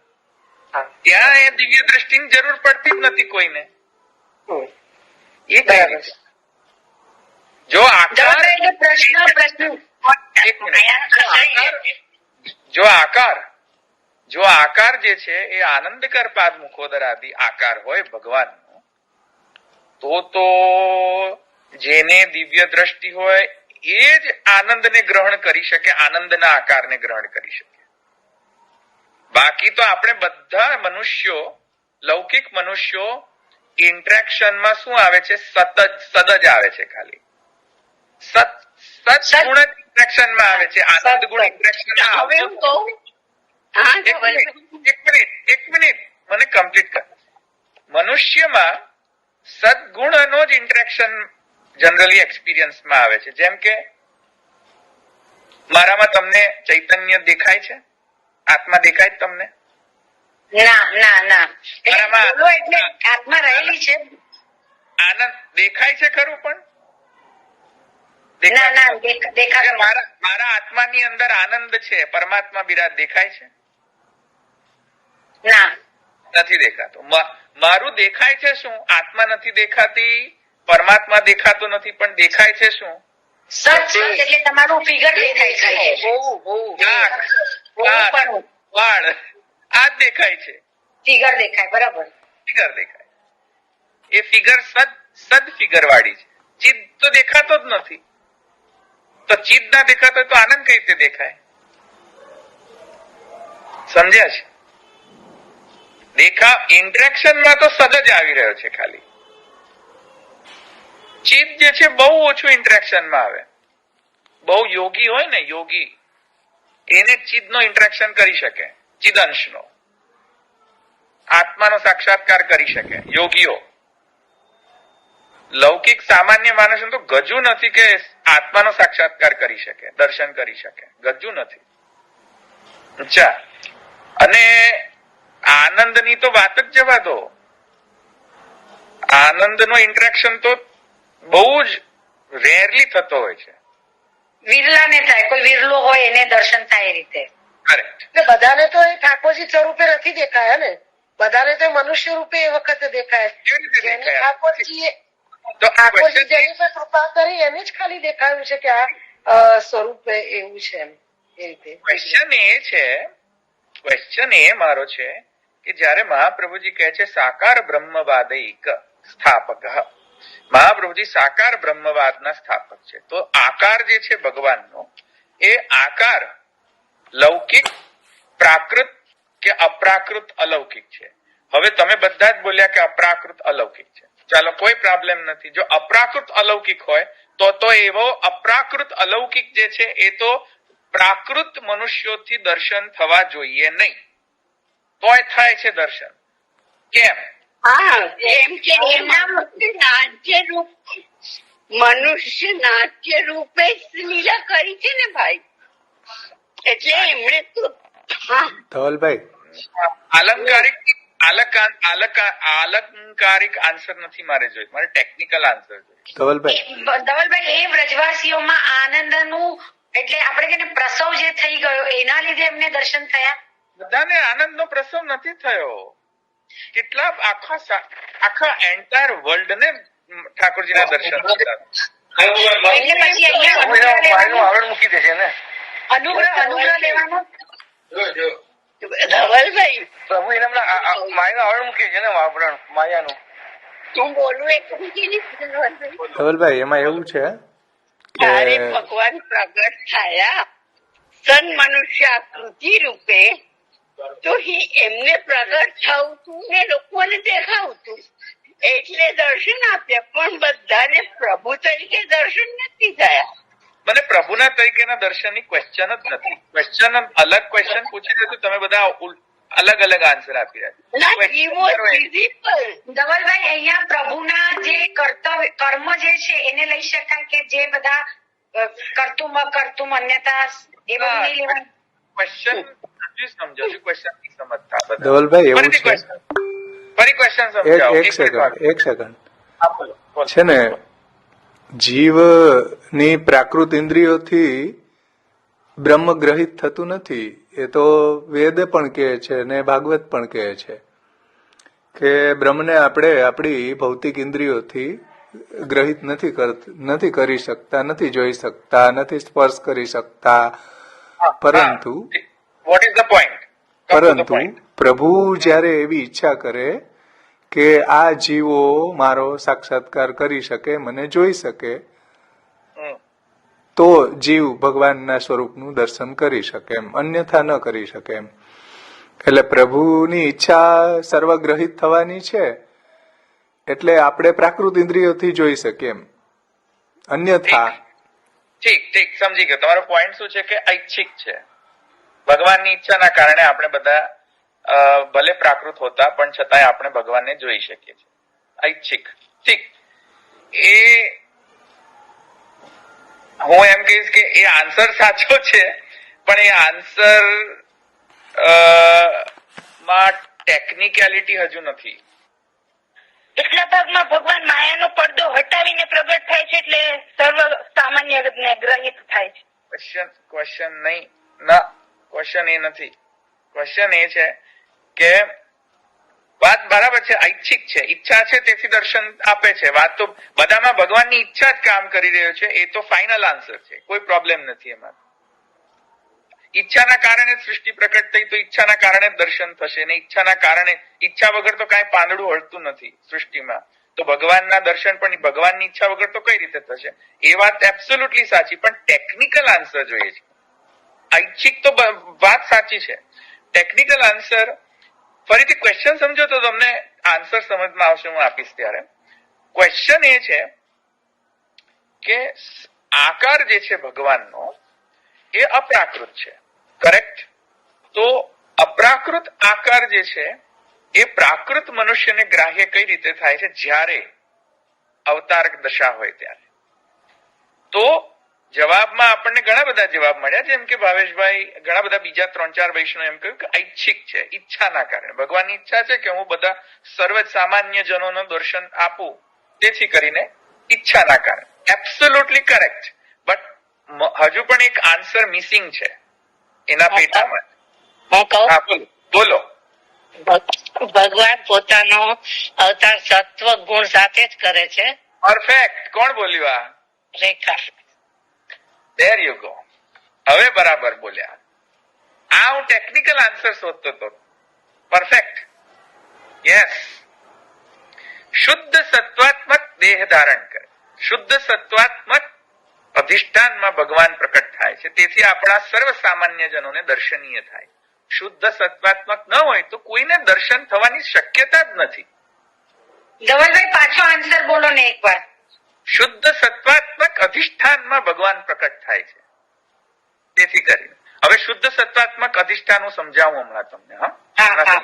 ત્યાં એ દિવ્ય દ્રષ્ટિની જરૂર પડતી જ નથી કોઈને. એ કઈ રીતે? જો આકાર જે છે એ આનંદકર પાદ મુખોદર આદિ આકાર હોય ભગવાનનો, તો જેને દિવ્ય દ્રષ્ટિ હોય એ જ આનંદને ગ્રહણ કરી શકે, આનંદના આકારને ગ્રહણ કરી શકે. બાકી તો આપણે બધા મનુષ્યો, લૌકિક મનુષ્યો, ઇન્ટરેક્શનમાં શું આવે છે? સદ જ આવે છે, ખાલી સદગુણ ઇન્ટરેક્શન માં આવે છે, આનંદ ગુણ ઇન્ટરેક્શન એક મિનિટ મને કમ્પ્લીટ કર. મનુષ્યમાં સદગુણનો જ ઇન્ટરેક્શન જનરલી એક્સપિરિયન્સમાં આવે છે. જેમ કે મારામાં તમને ચૈતન્ય દેખાય છે, આત્મા દેખાય તમને? ના એટલે આત્મા રહેલી છે. આનંદ દેખાય છે ખરું? પણ મારા આત્માની અંદર આનંદ છે, પરમાત્મા બિરાજ દેખાય છે? ના, નથી દેખાતો. મારું દેખાય છે શું? આત્મા નથી દેખાતી, પરમાત્મા દેખાતો નથી, પણ દેખાય છે શું? સચ. એટલે તમારું ફિગર દેખાય છે, વાળ આ જ દેખાય છે, ફિગર દેખાય, બરાબર, ફિગર દેખાય. એ ફિગર સદ ફિગર વાળી છે, ચિત્ત તો દેખાતો જ નથી. તો ચિત્ત ના દેખાતો તો આનંદ કઈ રીતે દેખાય? સમજ્યા છે? ઇન્ટરેક્શનમાં તો સદ જ આવી રહ્યો છે ખાલી. ચિત્ત જે છે બહુ ઓછું ઇન્ટરેક્શનમાં આવે. બહુ યોગી હોય ને, યોગી, એને ચિત્ત નો ઇન્ટરેક્શન કરી શકે, ચિદંશનો આત્માનો સાક્ષાત્કાર કરી શકે યોગીઓ. લૌકિક સામાન્ય માણસ તો ગજુ નથી કે આત્માનો સાક્ષાત્કાર કરી શકે, દર્શન કરી શકે, ગજુ નથી. અચ્છા, અને આનંદની તો વાત જ જવા દો. આનંદનો ઇન્ટરેક્શન તો બહુ જ રેરલી થતો હોય છે. વિરલાને થાય, કોઈ વિરલો હોય એને દર્શન થાય એ રીતે. બધાને તો એ ઠાકોરજી સ્વરૂપે નથી દેખાયા ને, બધાને તો મનુષ્ય રૂપે એ વખતે દેખાય. ઠાકોરજી જેની પર કૃપા કરી એને જ ખાલી દેખાયું છે કે આ સ્વરૂપ એવું છે. એમ એ રીતે ક્વેશ્ચન એ મારો છે કે જયારે મહાપ્રભુજી કહે છે સાકાર બ્રહ્મવાદૈક સ્થાપક, મહાપ્રભુજી સાકાર બ્રહ્મવાદના સ્થાપક છે, તો આકાર જે છે ભગવાનનો, એ આકાર લૌકિક, પ્રાકૃત કે અપ્રાકૃત અલૌકિક છે. હવે તમે બધા જ બોલ્યા કે અપ્રાકૃત અલૌકિક છે, ચાલો કોઈ પ્રોબ્લેમ નથી. જો અપ્રાકૃત અલૌકિક હોય તો એવો અપ્રાકૃત અલૌકિક જે છે એ તો પ્રાકૃત મનુષ્યોથી દર્શન થવા જોઈએ નહીં, તોય થાય છે દર્શન. કેમ? મનુષ્ય નાટ્ય રૂપે જ લીલા કરી છે ને ભાઈ, એટલે એમણે તો હા ધવલભાઈ, આલંકારિક આન્સર નથી મારે જોઈએ, મારે ટેકનિકલ આન્સર જોઈએ. ધવલભાઈ, ધવલભાઈ એ વ્રજવાસીઓમાં આનંદનું એટલે આપણે કે પ્રસવ જે થઈ ગયો એના લીધે એમને દર્શન થયા. બધાને આનંદનો પ્રસવ નથી થયો. કેટલા આખા એન્ટાયર વર્લ્ડ ને ઠાકોરજીના દર્શન થતા. એટલે પછી અહીંયા આવરણ મૂકી દે છે ને અનુગ્રહ લેવાનો. ધવલભાઈ પ્રભુ એના માયાનું આવરણ મૂકે છે ને આવરણ માયાનું. તું બોલું એક ધવલભાઈ, ધવલભાઈ એમાં એવું છે ત્યારે કે ભગવાન પ્રગટ થયા સન મનુષ્ય આકૃતિ રૂપે, તો એમને પ્રગટ થવું ને લોકોને દેખાવતું એટલે દર્શન આપ્યા, પણ બધાને પ્રભુ તરીકે દર્શન નથી થયા. મને પ્રભુના તરીકેના દર્શનની ક્વેશ્ચન જ નથી. ક્વેશ્ચન અલગ ક્વેશ્ચન પૂછી દે તો તમે બધા અલગ અલગ આન્સર આપી રહ્યા. ધવલભાઈ અહીંયા પ્રભુના જે કર્મ જે છે એને લઈ શકાય કે જે બધા કરતું અન્યતા એ બધું નહીં લેવાનું. ક્વેશ્ચન સમજો છું, ક્વેશ્ચન નહીં સમજતા બધા. ધવલભાઈ એવું છે, ફરી ક્વેશ્ચન સમજાવો. એક સેકન્ડ છે ને, જીવની પ્રાકૃત ઇન્દ્રિયોથી બ્રહ્મ ગ્રહિત થતું નથી. એ તો વેદ પણ કહે છે ને ભાગવત પણ કહે છે કે બ્રહ્મને આપણે આપણી ભૌતિક ઇન્દ્રિયોથી ગ્રહિત નથી કરી શકતા, નથી જોઈ શકતા, નથી સ્પર્શ કરી શકતા. પરંતુ વોટ ઇઝ ધ પોઈન્ટ? પ્રભુ જ્યારે એવી ઈચ્છા કરે કે આ જીવો મારો સાક્ષાત્કાર કરી શકે, મને જોઈ શકે, તો જીવ ભગવાનના સ્વરૂપનું દર્શન કરી શકે એમ, અન્યથા ન કરી શકે એમ. એટલે પ્રભુની ઈચ્છા સર્વગ્રહિત થવાની છે એટલે આપણે પ્રાકૃત ઇન્દ્રિયોથી જોઈ શકીએ એમ, અન્યથા. ઠીક સમજી ગયો. તમારો પોઈન્ટ શું છે કે ઐચ્છિક છે. ભગવાનની ઈચ્છાના કારણે આપણે બધા ભલે પ્રાકૃત હોતા પણ છતાંય આપણે ભગવાનને જોઈ શકીએ છીએ. ઐચ્છિક. ઠીક. એ હું એમ કહીશ કે એ આન્સર સાચો છે, પણ એ આન્સર માં ટેકનિકેલિટી હજુ નથી. એટલા ભાગમાં ભગવાન માયાનો પડદો હટાવીને પ્રગટ થાય છે એટલે સર્વ સામાન્ય ગ્રહિત થાય છે. ક્વેશ્ચન નહીં ના, ક્વેશ્ચન એ નથી. ક્વેશ્ચન એ છે કે વાત બરાબર છે, ઐચ્છિક છે, ઈચ્છા છે તેથી દર્શન આપે છે. વાત તો બધામાં ભગવાનની ઈચ્છા જ કામ કરી રહ્યો છે, એ તો ફાઇનલ આન્સર છે, કોઈ પ્રોબ્લેમ નથી એમાં. ઈચ્છાના કારણે સૃષ્ટિ પ્રકટ થઈ તો ઈચ્છાના કારણે દર્શન થશે ને ઈચ્છાના કારણે, ઈચ્છા વગર તો કાંઈ પાંદડું હળતું નથી સૃષ્ટિમાં. તો ભગવાનના દર્શન પણ ભગવાનની ઈચ્છા વગર તો કઈ રીતે થશે? એ વાત એબ્સોલ્યુટલી સાચી, પણ ટેકનિકલ આન્સર જોઈએ છે. ઐચ્છિક તો વાત સાચી છે, ટેકનિકલ આન્સર. ફરીથી ક્વેશ્ચન સમજો તો તમને આન્સર સમજમાં આવશે, હું આપીશ ત્યારે. ક્વેશ્ચન એ છે કે આકાર જે છે ભગવાનનો એ અપ્રાકૃત છે, કરેક્ટ? તો અપ્રાકૃત આકાર જે છે એ પ્રાકૃત મનુષ્યને ગ્રાહ્ય કઈ રીતે થાય છે? જ્યારે અવતારક દશા હોય ત્યારે. તો જવાબમાં આપણને ઘણા બધા જવાબ મળ્યા, જેમ કે ભાવેશભાઈ, ઘણા બધા બીજા 3-4 વૈષ્ણવ એમ કહ્યું કે ઐચ્છિક છે, ઈચ્છાના કારણે. ભગવાનની ઈચ્છા છે કે હું બધા સર્વ સામાન્ય જનોનો દર્શન આપું, તેથી કરીને ઈચ્છાના કારણે. એબ્સોલ્યુટલી કરેક્ટ, બટ હજુ પણ એક આન્સર મિસિંગ છે એના પેટામાં. હા, બોલો. ભગવાન પોતાનો અવતાર સત્વ ગુણ સાથે જ કરે છે. પરફેક્ટ. કોણ બોલ્યું આ? રેખા. There you go. હવે બરાબર બોલ્યા. આ હું ટેકનિકલ આન્સર શોધતો હતો. પરફેક્ટ. યસ. શુદ્ધ સત્વાત્મક દેહ ધારણ કરે, શુદ્ધ સત્વાત્મક અધિષ્ઠાનમાં ભગવાન પ્રકટ થાય છે, તેથી આપણા સર્વ સામાન્ય જનોને દર્શનીય થાય. શુદ્ધ સત્વાત્મક ન હોય તો કોઈને દર્શન થવાની શક્યતા જ નથી. ધવલભાઈ પાછો આન્સર બોલો ને એકવાર. શુદ્ધ સત્વાત્મક અધિષ્ઠાનમાં ભગવાન પ્રકટ થાય છે, તેથી કરીને. હવે શુદ્ધ સત્વાત્મક અધિષ્ઠાન હું સમજાવું હમણાં તમને. હા,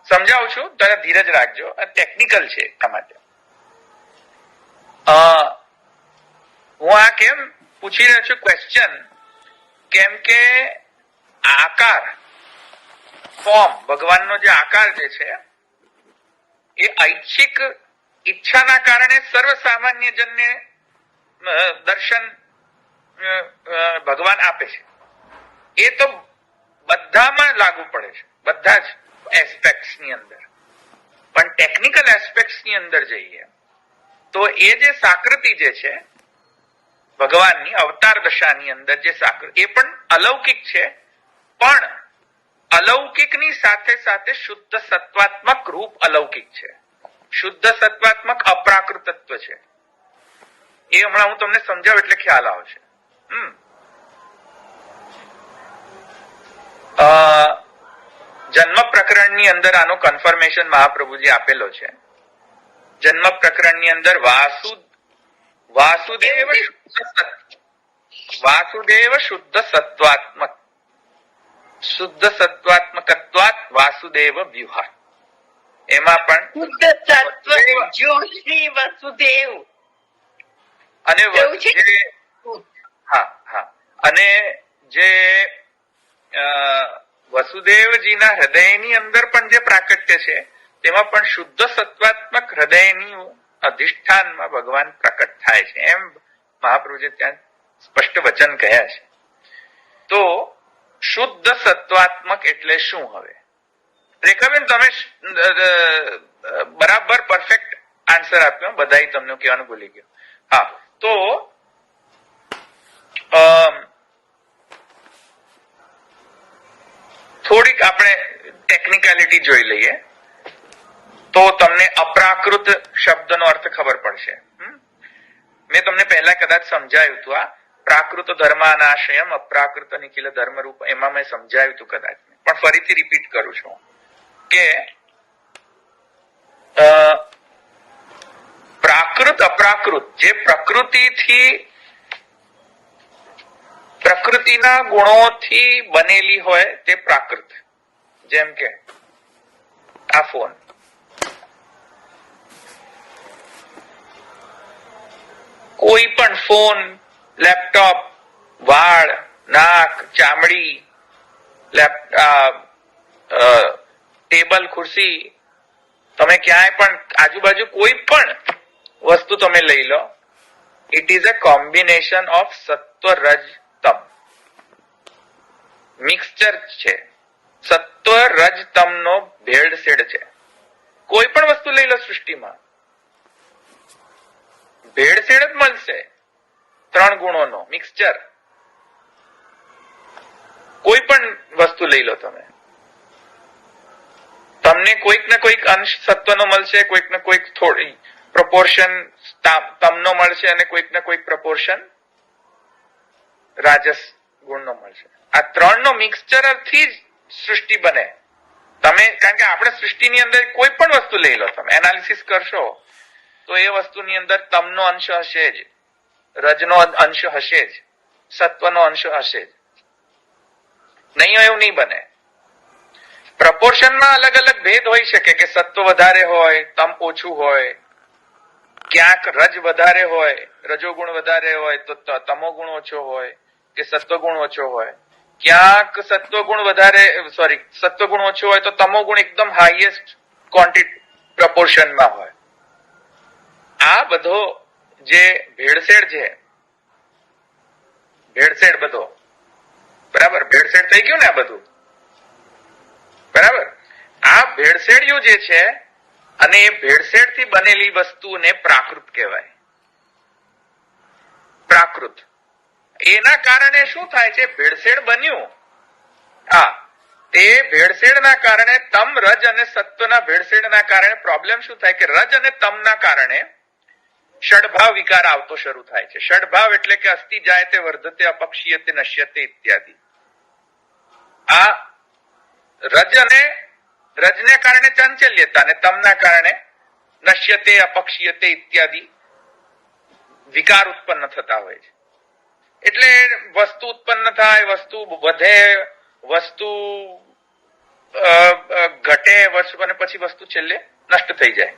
સમજાવું છું, જરા ધીરજ રાખજો, ટેકનિકલ છે એટલા માટે. હું આ કેમ પૂછી રહ્યો છું ક્વેશ્ચન, કેમ કે આકાર ફોર્મ, ભગવાનનો જે આકાર જે છે એ ઐચ્છિક ઈચ્છાના કારણે સર્વસામાન્ય જનને દર્શન ભગવાન આપે છે. એ તો બધામાં લાગુ પડે છે, બધા જ એસ્પેક્ટ્સ ની અંદર. પણ ટેકનિકલ એસ્પેક્ટ્સ ની અંદર જઈએ તો એ જે સાકૃતિ જે છે ભગવાનની અવતાર દશાની અંદર જે સાકૃતિ, એ પણ અલૌકિક છે, પણ અલૌકિકની સાથે સાથે શુદ્ધ સત્વાત્મક રૂપ અલૌકિક છે. શુદ્ધ સત્વાત્મક અપ્રાકૃતત્વ છે. એ હમણાં હું તમને સમજાવું એટલે ખ્યાલ આવશે. જન્મ પ્રકરણની અંદર આનો કન્ફર્મેશન મહાપ્રભુજી આપેલો છે. જન્મ પ્રકરણની અંદર વાસુદેવ શુદ્ધ સત્વાત્મક, શુદ્ધ સત્વાત્મકત્વાત વાસુદેવ વ્યુહ. એમાં પણ વસુદેવ અને અને જે વસુદેવજીના હૃદયની અંદર પણ જે પ્રાકટ્ય છે તેમાં પણ શુદ્ધ સત્વાત્મક હૃદયની અધિષ્ઠાનમાં ભગવાન પ્રકટ થાય છે, એમ મહાપ્રભુએ ત્યાં સ્પષ્ટ વચન કહ્યા છે. તો શુદ્ધ સત્વાત્મક એટલે શું? હવે રેખાબેન તમે બરાબર પરફેક્ટ આન્સર આપ્યો, બધાય તમને કહેવાનું ભૂલી ગયો. હા, તો થોડીક આપણે ટેકનિકાલિટી જોઈ લઈએ તો તમને અપ્રાકૃત શબ્દનો અર્થ ખબર પડશે. મેં તમને પહેલા કદાચ સમજાયું હતું, આ પ્રાકૃત ધર્માનાશયમ અપ્રાકૃત નિખિલ ધર્મરૂપ, એમાં મેં સમજાયું હતું કદાચ, પણ ફરીથી રિપીટ કરું છું કે પ્રાકૃત અપ્રાકૃત, જે પ્રકૃતિથી, પ્રકૃતિના ગુણોથી બનેલી હોય તે પ્રાકૃત. જેમ કે આ ફોન, કોઈ પણ ફોન, લેપટોપ, વાળ, નાક, ચામડી, ટેબલ, ખુરશી, તમે ક્યાંય પણ આજુબાજુ કોઈ પણ વસ્તુ તમે લઈ લો, it is a combination of સત્વ રજ તમ, મિક્સચર છે. સત્વ રજ તમ નો ભેળસેળ છે. કોઈ પણ વસ્તુ લઈ લો સૃષ્ટિમાં, ભેળસેળ જ મળશે, ત્રણ ગુણોનો મિક્સચર. કોઈ પણ વસ્તુ લઈ લો તમે, તમને કોઈક ને કોઈક અંશ સત્વનો મળશે, કોઈક ને કોઈક થોડી પ્રપોર્શન તમનો મળશે, અને કોઈક ને કોઈક પ્રપોર્શન રાજસ ગુણનો મળશે. આ ત્રણનો મિક્સચર થી જ સૃષ્ટિ બને. તમે, કારણ કે આપણે સૃષ્ટિની અંદર કોઈ પણ વસ્તુ લઈ લો, તમે એનાલિસિસ કરશો તો એ વસ્તુની અંદર તમનો અંશ હશે જ, રજનો અંશ હશે જ, સત્વનો અંશ હશે જ. નહીં હોય એવું નહીં બને. પ્રપોર્શનમાં અલગ અલગ ભેદ હોઈ શકે કે સત્વ વધારે હોય, તમ ઓછું હોય, ક્યાંક રજ વધારે હોય, રજોગુણ વધારે હોય તો તમો ગુણ ઓછો હોય કે સત્વગુણ ઓછો હોય, ક્યાંક સત્વગુણ વધારે, સત્વગુણ ઓછો હોય તો તમો ગુણ એકદમ હાઈએસ્ટ ક્વોન્ટિટી પ્રપોર્શનમાં હોય. આ બધો જે ભેળસેળ છે, ભેળસેળ બધો, બરાબર, ભેળસેળ થઈ ગયું ને આ બધું, બરાબર. આ ભેળસેળિયું જે છે, અને એ ભેળસેળ થી બનેલી વસ્તુને પ્રાકૃત કહેવાય. પ્રાકૃત. એના કારણે શું થાય છે? ભેળસેળ બન્યું. હા, તે ભેળસેળના કારણે તમ, રજ અને સત્વના ભેળસેળના કારણે પ્રોબ્લેમ શું થાય કે રજ અને તમના કારણે ષડભાવ વિકાર આવતો શરૂ થાય છે. ષડભાવ એટલે કે અસ્થિ જાયતે, વર્ધતે, અપક્ષીયતે, નશ્યતે ઇત્યાદિ. આ રજ અને રજને કારણે ચાંચલ્યતા, અને તમના કારણે નશ્યતે, અપક્ષીયતે ઇત્યાદિ વિકાર ઉત્પન્ન થતા હોય છે. એટલે વસ્તુ ઉત્પન્ન થાય, વસ્તુ વધે, વસ્તુ ઘટે, અને પછી વસ્તુ છેલ્લે નષ્ટ થઈ જાય.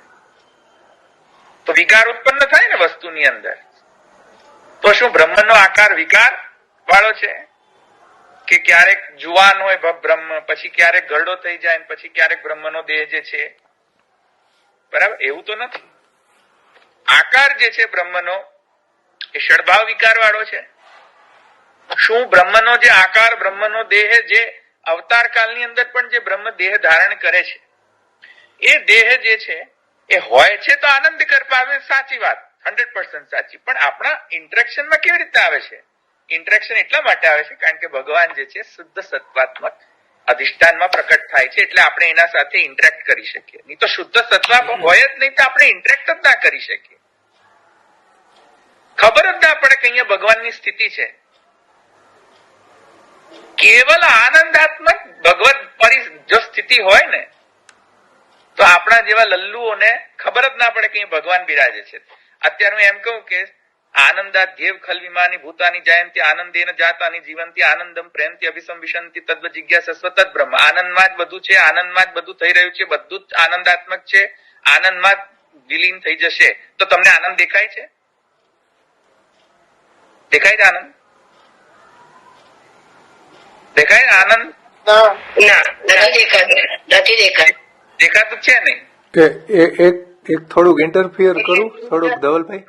તો વિકાર ઉત્પન્ન થાય ને વસ્તુની અંદર. તો શું બ્રહ્મનો આકાર વિકાર વાળો છે કે ક્યારેક જુવાન હોય બ્રહ્મ, પછી ક્યારેક ગરડો થઈ જાય ને પછી ક્યારેક બ્રહ્મનો દેહ જે છે, બરાબર? એવું તો નથી. આકાર જે છે બ્રહ્મનો એ ષડભાવ વિકાર વાળો છે. શું બ્રહ્મનો જે આકાર, બ્રહ્મનો દેહ, જે અવતાર કાળની અંદર પણ જે બ્રહ્મ દેહ ધારણ કરે છે, એ દેહ જે છે એ હોય છે તો આનંદ કરપાવે, સાચી વાત, 100% સાચી. પણ આપણા ઇન્ટરેક્શનમાં કેવી રીતે આવે છે? ઇન્ટરેક્શન એટલા માટે આવે છે કારણ કે ભગવાન જે છે શુદ્ધ સત્વાત્મક અધિષ્ઠાનમાં પ્રકટ થાય છે, એટલે આપણે એના સાથે ઇન્ટરેક્ટ કરી શકીએ. નહીં તો શુદ્ધ સત્વાત્મક હોય જ નહીં તો આપણે ઇન્ટરેક્ટ જ ના કરી શકીએ. ખબર જ ના પડે કે અહીંયા ભગવાનની સ્થિતિ છે. કેવલ આનંદાત્મક ભગવત જો સ્થિતિ હોય ને તો આપણા જેવા લલ્લુઓને ખબર જ ના પડે કે અહીં ભગવાન બિરાજે છે. અત્યારે હું એમ કહું કે આનંદાધ્યેવ ખલવિમાની ભૂતાની જાયંતી આનંદેન જાતાની જીવંતી આનંદમ પ્રેમથી અભિસંવિશંતિ તદ્વ જિજ્ઞાસસ્વ તદ બ્રહ્મ. આનંદમાં જ બધું છે, આનંદમાં જ બધું થઈ રહ્યું છે, બધું જ આનંદાત્મક છે, આનંદમાં જ વિલીન થઈ જશે. તો તમને આનંદ દેખાય છે? દેખાય છે આનંદ? દેખાય આનંદ? નથી દેખાતું. દેખાતું છે નહીં. એક થોડુંક ઇન્ટરફિયર કરું થોડુંક ધવલભાઈ?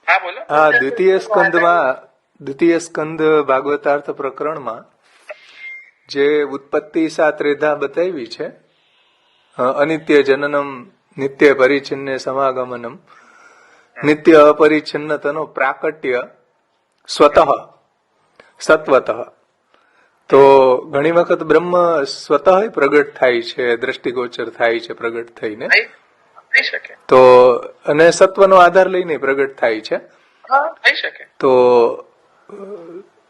હા બોલો. હા, દ્વિતીય સ્કંદ ભાગવતાર્થ પ્રકરણમાં જે ઉત્પત્તિ સાત્રેધા બતાવી છે, અનિત્ય જનનમ નિત્ય પરિચ્છિન્ને સમાગમનમ નિત્ય અપરિચ્છિન્નતનો પ્રાકટ્ય સ્વતઃ સત્વતઃ. તો ઘણી વખત બ્રહ્મ સ્વતઃ પ્રગટ થાય છે, દ્રષ્ટિગોચર થાય છે પ્રગટ થઈને, થઈ શકે. તો અને સત્વનો આધાર લઈને પ્રગટ થાય છે. થઈ શકે. તો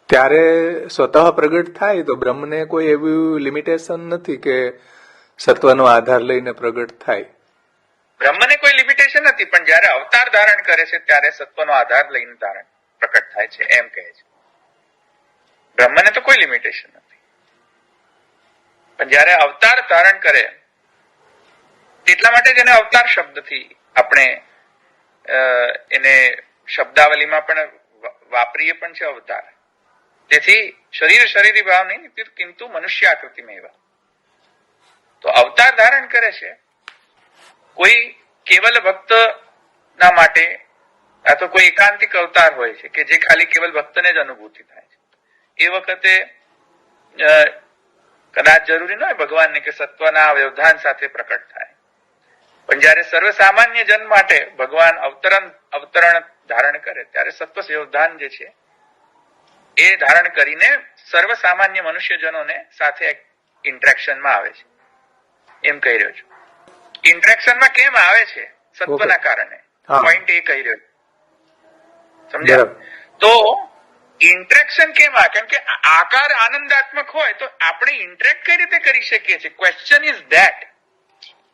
ત્યારે સ્વતઃ પ્રગટ થાય તો બ્રહ્મને કોઈ એવું લિમિટેશન નથી કે સત્વનો આધાર લઈને પ્રગટ થાય. બ્રહ્મને કોઈ લિમિટેશન નથી, પણ જયારે અવતાર ધારણ કરે છે ત્યારે સત્વનો આધાર લઈને પ્રકટ થાય છે, એમ કહે છે. બ્રહ્મને તો કોઈ લિમિટેશન નથી, પણ જયારે અવતાર ધારણ કરે, એટલા માટે જ એને અવતાર શબ્દથી આપણે એને શબ્દાવલીમાં પણ વાપરીએ પણ છે અવતાર. તેથી શરીરી ભાવ નહીં, કિંતુ મનુષ્ય આકૃતિમાં એવા. તો અવતાર ધારણ કરે છે કોઈ કેવલ ભક્ત ના માટે, આ તો કોઈ એકાંતિક અવતાર હોય છે કે જે ખાલી કેવલ ભક્તને જ અનુભૂતિ થાય છે. એ વખતે કદાચ જરૂરી ન હોય ભગવાનને કે સત્વના વ્યવધાન સાથે પ્રકટ થાય, પણ જયારે સર્વસામાન્ય જન માટે ભગવાન અવતરણ ધારણ કરે ત્યારે સત્વ વ્યવધાન જે છે એ ધારણ કરીને સર્વસામાન્ય મનુષ્યજનોને સાથે ઇન્ટરેક્શનમાં આવે છે, એમ કહી રહ્યો છું. ઇન્ટરેક્શનમાં કેમ આવે છે? સત્વના કારણે. પોઈન્ટ એ કહી રહ્યો સમજ્યા? તો ઇન્ટરેક્શન કેમ આવે? કેમ કે આકાર આનંદાત્મક હોય તો આપણે ઇન્ટરેક્ટ કઈ રીતે કરી શકીએ છીએ? Question is that.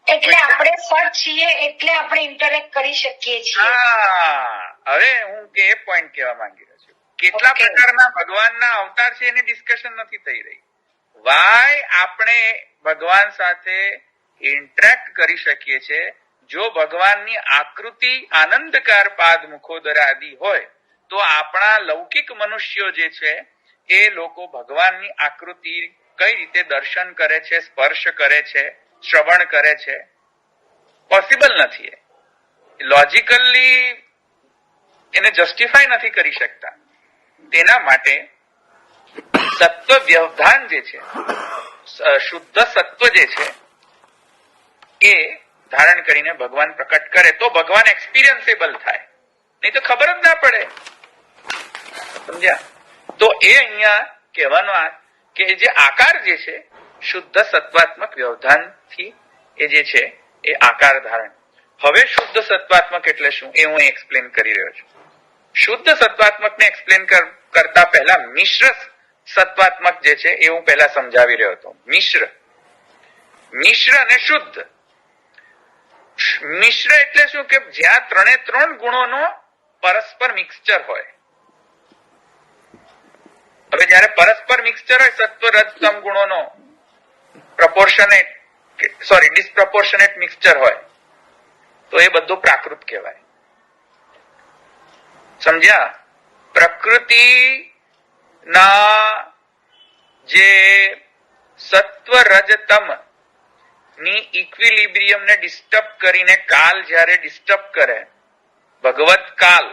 એટલે આપણે સચ છીએ એટલે આપણે ઇન્ટરેક્ટ કરી શકીએ છીએ. હા, હવે હું કે એ પોઈન્ટ કહેવા માંગી રહ્યો છું. કેટલા પ્રકારના ભગવાનના અવતાર છે એની ડિસ્કશન નથી થઈ રહી. વાય આપણે ભગવાન સાથે ઇન્ટરેક્ટ કરી શકીએ છીએ? જો ભગવાનની આકૃતિ આનંદકાર પાદ મુખોદર આદિ હોય તો આપણા લૌકિક મનુષ્યો જે છે એ લોકો ભગવાનની આકૃતિ કઈ રીતે દર્શન કરે છે, સ્પર્શ કરે છે, શ્રવણ કરે છે? પોસિબલ નથી. લોજિકલી એને જસ્ટિફાય નથી કરી શકતા. તેના માટે સત્વ વ્યવધાન જે છે, શુદ્ધ સત્વ જે છે એ ધારણ કરીને ભગવાન પ્રકટ કરે તો ભગવાન એક્સપિરિયન્સેબલ થાય, નહીં તો ખબર જ ના પડે. સમજ્યા? તો એ અહીંયા કહેવાનો કે જે આકાર જે છે શુદ્ધ સત્વાત્મક વ્યવધાનથી એ જે છે એ આકાર ધારણ. હવે શુદ્ધ સત્વાત્મક એટલે શું એ હું એક્સપ્લેન કરી રહ્યો છું. શુદ્ધ સત્વાત્મકને એક્સપ્લેન કરતા પહેલા મિશ્ર સત્વાત્મક જે છે એ હું પહેલા સમજાવી રહ્યો હતો. મિશ્ર અને શુદ્ધ. મિશ્ર એટલે શું કે જ્યાં ત્રણ ગુણોનો પરસ્પર મિક્સચર હોય. હવે જયારે પરસ્પર મિક્સચર હોય સત્વ રજ તમ ગુણોનો ડિસ્પ્રોપોર્શનેટ મિક્સચર હોય તો એ બધું પ્રાકૃત કહેવાય. સમજ્યા? પ્રકૃતિના જે સત્વ રજતમ ની ઇક્વિલિબ્રિયમ ને ડિસ્ટર્બ કરીને કાલ જ્યારે ડિસ્ટર્બ કરે, ભગવત કાલ,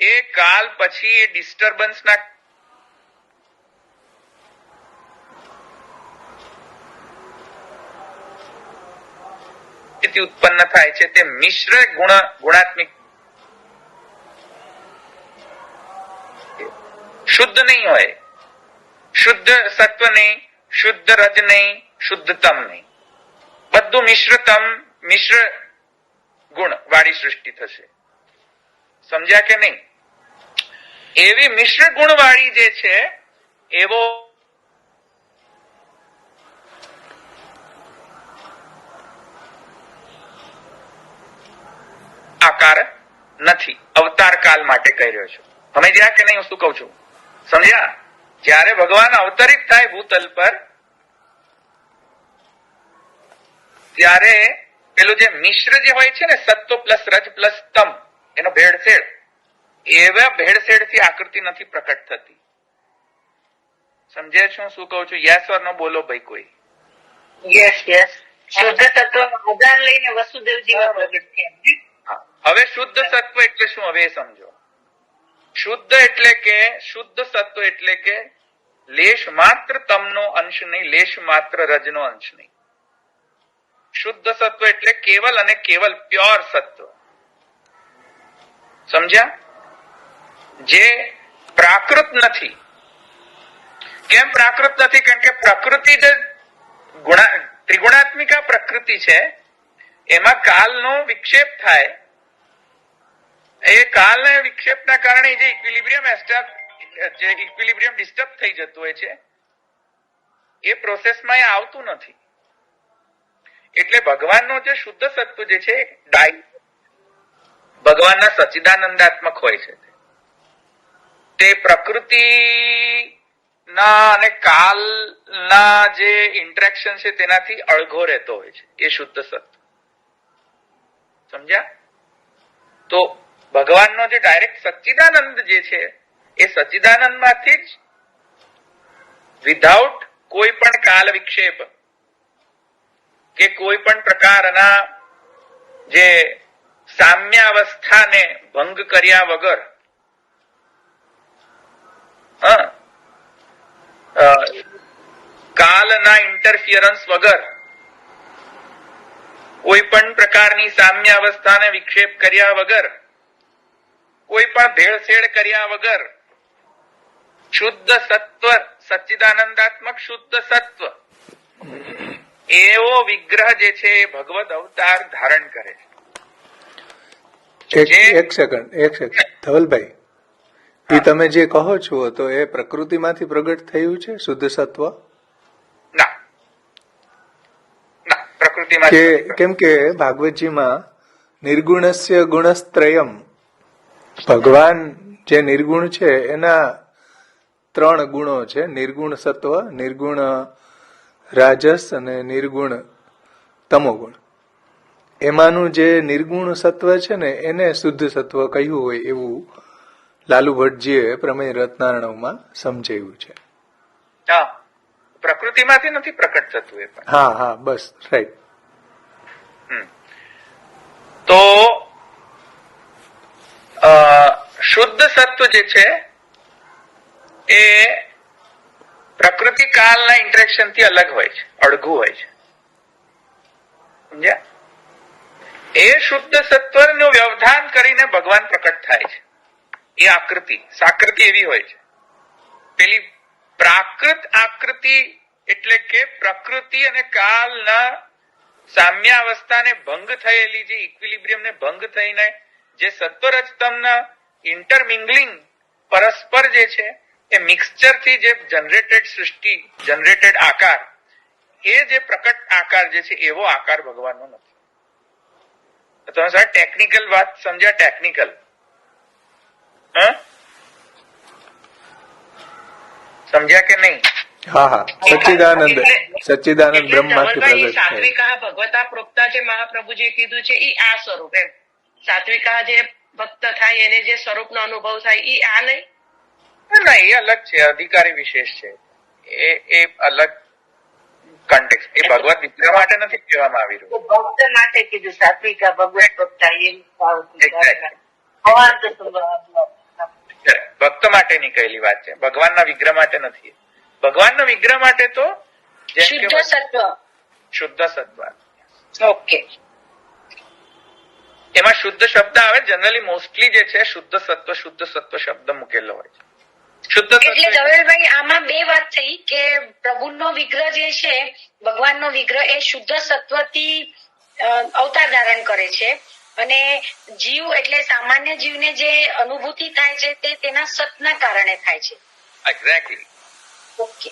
એ કાલ પછી એ ડિસ્ટર્બન્સ ના ઉત્પન્ન થાય છે તે મિશ્ર ગુણાત્મિક, શુદ્ધ નહીં હોય, શુદ્ધ સત્વ નહીં, શુદ્ધ રજ નહીં, શુદ્ધતમ નહીં, બધું મિશ્ર ગુણ વાળી સૃષ્ટિ થશે. સમજ્યા કે નહીં? એવી મિશ્ર ગુણ વાળી જે છે એવો આકાર નથી. અવતાર કાલ માટે કહી રહ્યો છું. સમજ્યા કે નહીં હું શું કઉ છું? સમજ્યા? જ્યારે ભગવાન અવતરિત થાય ભૂતલ પર, ત્યારે પેલું જે મિશ્ર જે હોય છે ને, સત્વ પ્લસ રજ પ્લસ તમ, એનો ભેળસેળ, એવા ભેળસેળ થી આકૃતિ નથી પ્રકટ થતી. સમજે છું શું કહું છું? યસ ઓર નો બોલો ભાઈ કોઈ. Yes yes. શુદ્ધ તત્વ આધાર લઈને વસુદેવજીમાં પ્રગટ થયા. હવે શુદ્ધ સત્વ એટલે શું? હવે એ સમજો. શુદ્ધ એટલે કે શુદ્ધ સત્વ એટલે કે લેશ માત્ર તમનો અંશ નહીં, લેશ માત્ર રજનો અંશ નહીં. શુદ્ધ સત્વ એટલે કેવલ અને કેવલ પ્યોર સત્વ. સમજ્યા? જે પ્રાકૃત નથી. કેમ પ્રાકૃત નથી? કારણ કે પ્રકૃતિ જે ત્રિગુણાત્મિકા પ્રકૃતિ છે, એમાં કાલનો વિક્ષેપ થાય. એ કાલના વિક્ષેપના કારણે જે ઇક્વિલિબ્રિયમ ડિસ્ટર્બ થઈ જતું હોય છે, એ પ્રોસેસમાં એ આવતું નથી. એટલે ભગવાનનો જે શુદ્ધ સત્વ જે છે ભગવાનના સચ્ચિદાનંદાત્મક હોય છે. તે પ્રકૃતિના અને કાલના જે ઇન્ટરેક્શન છે તેનાથી અળઘો રહેતો હોય છે, એ શુદ્ધ સત્વ. સમજ્યા? તો ભગવાનનો જે ડાયરેક્ટ સચ્ચિદાનંદ જે છે, એ સચ્ચિદાનંદ માંથી જ વિધાઉટ કોઈ પણ કાલ વિક્ષેપ કે કોઈ પણ પ્રકારના જે સામ્યાવસ્થાને ભંગ કર્યા વગર, કાલના ઇન્ટરફિયરન્સ વગર, કોઈ પણ પ્રકારની સામ્યાવસ્થાને વિક્ષેપ કર્યા વગર, કોઈ પણ ભેળસેળ કર્યા વગર શુદ્ધ સત્વ, સચ્ચિદાનંદાત્મક શુદ્ધ સત્વ એવો વિગ્રહ જે છે એ ભગવદ અવતાર ધારણ કરે છે. એક સેકન્ડ ધવલભાઈ, એ તમે જે કહો છો તો એ પ્રકૃતિમાંથી પ્રગટ થયું છે શુદ્ધ સત્વ? ના, પ્રકૃતિમાં. કેમ કે ભાગવતજીમાં નિર્ગુણસ્ય ગુણસ્ત્રયમ, ભગવાન જે નિર્ગુણ છે એના 3 ગુણો છે: નિર્ગુણ સત્વ, નિર્ગુણ રાજસ અને નિર્ગુણ તમોગુણ. એમાંનું જે નિર્ગુણ સત્વ છે ને એને શુદ્ધ સત્વ કહ્યું હોય એવું લાલુ ભટ્ટજીએ પ્રમેય રત્નાર્ણવમાં સમજાવ્યું છે. હા, પ્રકૃતિમાંથી નથી પ્રકટ થતું એ પણ. હા, બસ રાઈટ. તો શુદ્ધ સત્વ જે છે એ પ્રકૃતિ કાલના ઇન્ટરેક્શન થી અલગ હોય છે, અળઘું હોય છે. સમજ્યા? એ શુદ્ધ સત્વનું વ્યવધાન કરીને ભગવાન પ્રકટ થાય છે. એ આકૃતિ, સાકૃતિ એવી હોય છે. પેલી પ્રાકૃત આકૃતિ એટલે કે પ્રકૃતિ અને કાલના સામ્યાવસ્થાને ભંગ થયેલી, જે ઇક્વિલિબ્રિયમને ભંગ થઈને જે સત્વરજતમના ઇન્ટરમિંગલિંગ પરસ્પર જે છે એ મિક્સચર થી જે જનરેટેડ સૃષ્ટિ, જનરેટેડ આકાર, એ જે પ્રકટ આકાર જે છે એવો આકાર ભગવાનનો નથી. તમે સાહેબ ટેકનિકલ વાત સમજ્યા? ટેકનિકલ સમજ્યા કે નહીં? હા, સચ્ચિદાનંદ બ્રહ્મમાંથી પ્રગટ થાય. સાત્વિકા ભગવતા પ્રોક્તા જે મહાપ્રભુજીએ કીધું છે એ આ સ્વરૂપ. એમ સાત્વિકા જે ભક્ત થાય એને જે સ્વરૂપનો અનુભવ થાય એ આ નહીં. ના, એ અલગ છે, અધિકારી વિશેષ છે, એ અલગ કોન્ટેક્સ. એ ભગવત વિગ્રહ માટે નથી કહેવામાં આવી રહ્યું. ભક્ત માટે કીધું સાત્વિકા ભગવત ભક્તા એમ ભક્ત માટેની કહેલી વાત છે, ભગવાનના વિગ્રહ માટે નથી. ભગવાનના વિગ્રહ માટે તો જેમ કે શુદ્ધ સત્વ. શુદ્ધ સત્વ. ઓકે. એમાં શુદ્ધ શબ્દ આવે, જનરલી મોસ્ટલી જે છે શુદ્ધ સત્વ શબ્દ મૂકેલો હોય છે. શુદ્ધ એટલે સત્વ ધવલભાઈ આમાં બે વાત થઈ કે પ્રભુનો વિગ્રહ જે છે, ભગવાનનો વિગ્રહ એ શુદ્ધ સત્વથી અવતાર ધારણ કરે છે અને જીવ એટલે સામાન્ય જીવને જે અનુભૂતિ થાય છે તે તેના સતના કારણે થાય છે. એક્ઝેક્ટલી. ઓકે.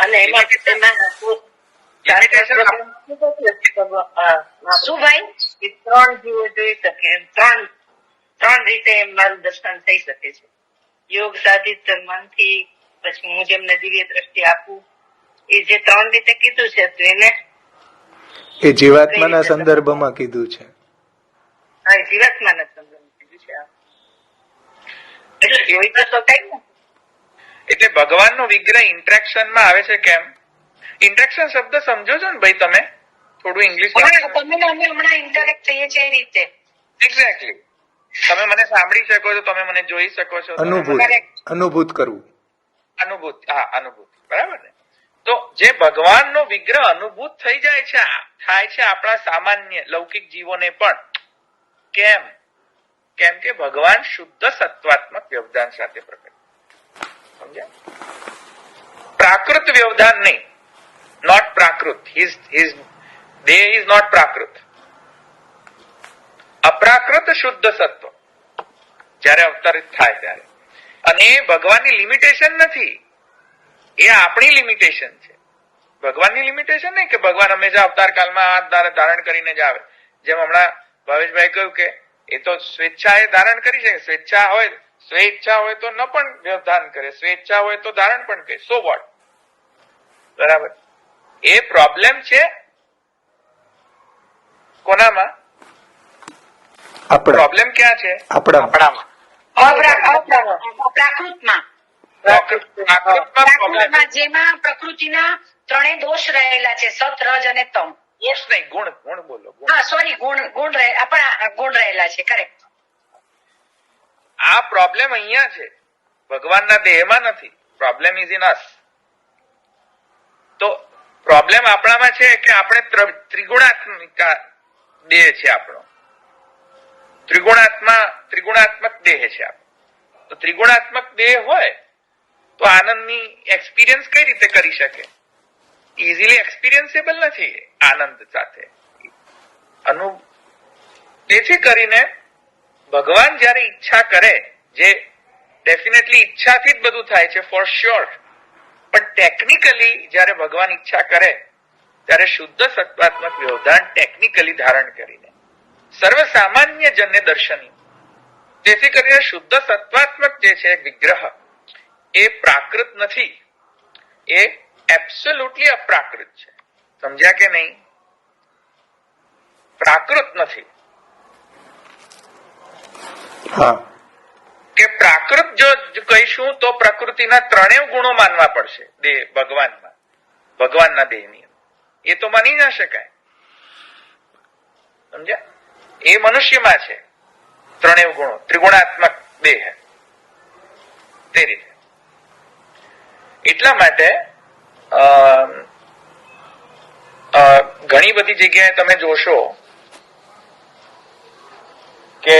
અને એમાં શું ભાઈ? ત્રણ જીવો જોઈ શકે એમ, ત્રણ રીતે મારું દર્શન થઈ શકે છે. યોગ સાધિત મનથી, પછી હું જેમને દિવ્ય દ્રષ્ટિ આપું, એ જે ત્રણ રીતે કીધું છે તો એને એ જીવાત્માના સંદર્ભમાં કીધું છે. હા, જીવાત્માના સંદર્ભમાં કીધું છે. એટલે જોઈ તો શકાય ને. એટલે ભગવાનનો વિગ્રહ ઇન્ટરેક્શનમાં આવે છે. કેમ ઇન્ટરેક્શન શબ્દ સમજો છો ને ભાઈ તમે? થોડું ઇંગ્લિશ. તમે હમણાં ઇન્ટરેક્ટ થઈએ છીએ એ રીતે. એક્ઝેક્ટલી. તમે મને સાંભળી શકો છો, તમે મને જોઈ શકો છો. અનુભૂત કરવું. અનુભૂત. હા, અનુભૂતિ. બરાબર ને? તો જે ભગવાનનો વિગ્રહ અનુભૂત થઈ જાય છે, થાય છે આપણા સામાન્ય લૌકિક જીવોને પણ. કેમ કે ભગવાન શુદ્ધ સત્વાત્મક વ્યવધાન સાથે પ્રકટ. સમજ્યા? પ્રાકૃત વ્યવધાન નહીં, નોટ પ્રાકૃત. હિઝ દેહ ઇઝ નોટ પ્રાકૃત. અપ્રાકૃત શુદ્ધ સત્વ જયારે અવતરિત થાય ત્યારે. અને એ ભગવાનની લિમિટેશન નથી, એ આપણી લિમિટેશન છે. ભગવાનની લિમિટેશન નહીં કે ભગવાન હંમેશા અવતાર કાળમાં આ ધારણ કરીને જ આવે. જેમ હમણાં ભાવેશભાઈ કહ્યું કે એ તો સ્વેચ્છા એ ધારણ કરી શકે. સ્વેચ્છા હોય તો ન પણ વ્યવધાન કરે, સ્વેચ્છા હોય તો ધારણ પણ કરે. So what? બરાબર. એ પ્રોબ્લેમ છે કોનામાં? પ્રોબ્લેમ ક્યાં છે? પ્રાકૃતમાં જેમાં પ્રકૃતિના ત્રણેય દોષ રહેલા છે, સત, રજ અને તમ. દોષ નહીં, ગુણ બોલો. હા, સોરી, ગુણ રહેલા છે. કરેક્ટ. આ પ્રોબ્લેમ અહીંયા છે, ભગવાનના દેહમાં નથી. પ્રોબ્લેમ ઇઝ ઇન અસ. તો પ્રોબ્લેમ આપણામાં છે કે આપણે ત્રિગુણાત્મક દેહ છે આપણો. ત્રિગુણાત્મક દેહ છે આપણો. તો ત્રિગુણાત્મક દેહ હોય તો આનંદની એક્સપિરિયન્સ કઈ રીતે કરી શકે? ઇઝીલી એક્સપિરિયન્સેબલ નથી આનંદ સાથે. તેથી કરીને ભગવાન જયારે ઈચ્છા કરે, જે ડેફિનેટલી ઈચ્છાથી જ બધું થાય છે ફોર શ્યોર, પણ ટેકનિકલી જયારે ભગવાન ઈચ્છા કરે ત્યારે શુદ્ધ સત્વાત્મક વ્યવધાન ટેકનિકલી ધારણ કરીને સર્વસામાન્ય જનને દર્શની. જેથી કરીને શુદ્ધ સત્વાત્મક જે છે વિગ્રહ એ પ્રાકૃત નથી, એ એબ્સોલ્યુટલી અપ્રાકૃત છે. સમજ્યા કે નહીં? પ્રાકૃત નથી. કે પ્રાકૃત જો કહીશું તો પ્રકૃતિના ત્રણેય ગુણો માનવા પડશે ભગવાનના દેહની. એ તો માની ના શકાય. સમજ્યા? એ મનુષ્યમાં છે ત્રણેય ગુણો, ત્રિગુણાત્મક દેહ. તે રીતે એટલા માટે ઘણી બધી જગ્યાએ તમે જોશો કે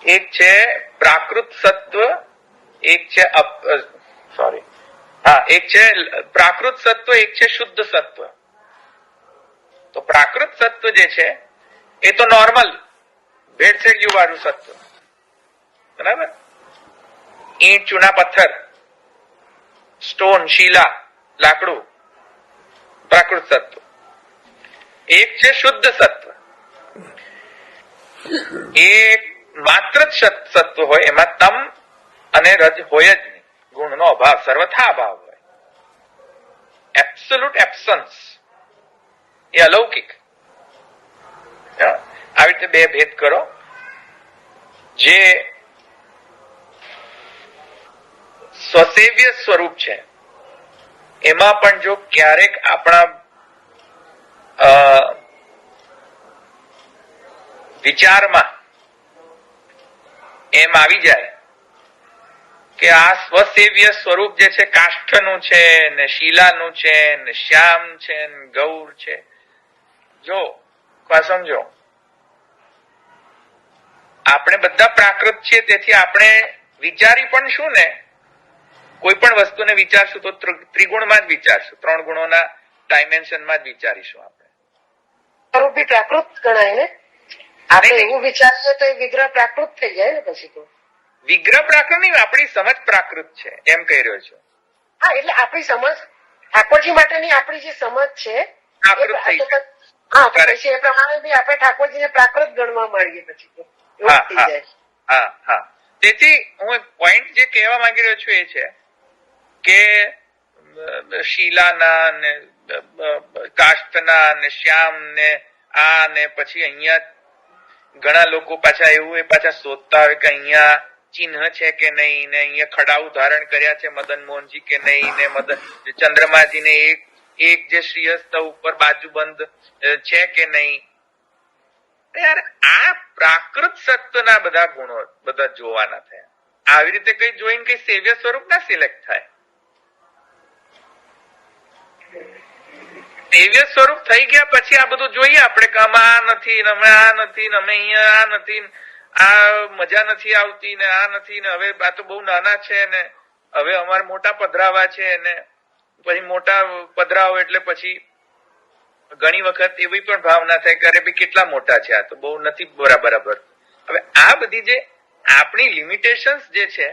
એક છે પ્રાકૃત સત્વ, એક છે એક છે પ્રાકૃત સત્વ, એક છે શુદ્ધ સત્વ. તો પ્રાકૃત સત્વ જે છે એ તો નોર્મલ ભેળસેળિયું વાળું સત્વ. બરાબર? ઈંટ, ચૂના, પથ્થર, સ્ટોન, શીલા, લાકડું, પ્રાકૃત સત્વ. એક છે શુદ્ધ સત્વ. એ માત્ર જ સત્વ હોય, એમાં તમ અને રજ હોય જ નહીં. ગુણનો અભાવ, સર્વથા અભાવ હોય. Absolute absence. એ અલૌકિક. આવી રીતે બે ભેદ કરો. જે સ્વસેવ્ય સ્વરૂપ છે, એમાં પણ જો ક્યારેક આપણા વિચારમાં એમ આવી જાય કે આ સ્વસેવ્ય સ્વરૂપ જે છે કાષ્ઠનું છે ને શીલાનું છે ને શ્યામ છે ને ગૌર છે, જો સમજો આપણે બધા પ્રાકૃત છીએ, તેથી આપણે વિચારી પણ શું ને, કોઈ પણ વસ્તુને વિચારશું તો ત્રિગુણમાં જ વિચારશું, 3 ગુણોના ડાયમેન્શનમાં જ વિચારીશું. આપણે સ્વરૂપ બી પ્રાકૃત ગણાય ને, આપણે એવું વિચારીએ તો એ વિગ્રહ પ્રાકૃત થઈ જાય ને. પછી તો વિગ્રહ પ્રાકૃત નહીં, આપણી સમજ પ્રાકૃત છે એમ કહી રહ્યો છું. હા, એટલે આપણી સમજ ઠાકોરજી માટેની આપણી જે સમજ છે પ્રાકૃત થઈ છે. હા, તો પછી એ પ્રમાણે બી આપણે ઠાકોરજીને પ્રાકૃત ગણવા માંડીએ પછી તો એવું થઈ જાય. હા હા, તેથી હું પોઈન્ટ જે કહેવા માંગી રહ્યો છું એ છે કે શીલાના ને કાષ્ઠના ને શ્યામ ને આ ને પછી અહીંયા ઘણા લોકો પાછા એવું એ પાછા શોધતા હોય કે અહીંયા ચિહ્ન છે કે નહીં, ને અહીંયા ખડાઉ ધારણ કર્યા છે મદન મોહનજી કે નહીં, ને ચંદ્રમાજીને એક જે શ્રીહસ્ત ઉપર બાજુબંધ છે કે નહીં. યાર આ પ્રાકૃત સત્વના બધા ગુણો બધા જોવાના થયા. આવી રીતે કઈ જોઈને કઈ સેવ્ય સ્વરૂપ ના સિલેક્ટ થાય. સેવ્ય સ્વરૂપ થઈ ગયા પછી આ બધું જોઈએ આપણે કે અમે આ નથી ને અમે આ નથી ને અમે અહીંયા આ નથી, આ મજા નથી આવતી ને આ નથી ને હવે આ તો બહુ નાના છે ને હવે અમારે મોટા પધરાવા છે ને પછી મોટા પધરાવો એટલે પછી ઘણી વખત એવી પણ ભાવના થાય કે અરે ભાઈ કેટલા મોટા છે, આ તો બહુ નથી બરાબર. હવે આ બધી જે આપણી લિમિટેશન્સ જે છે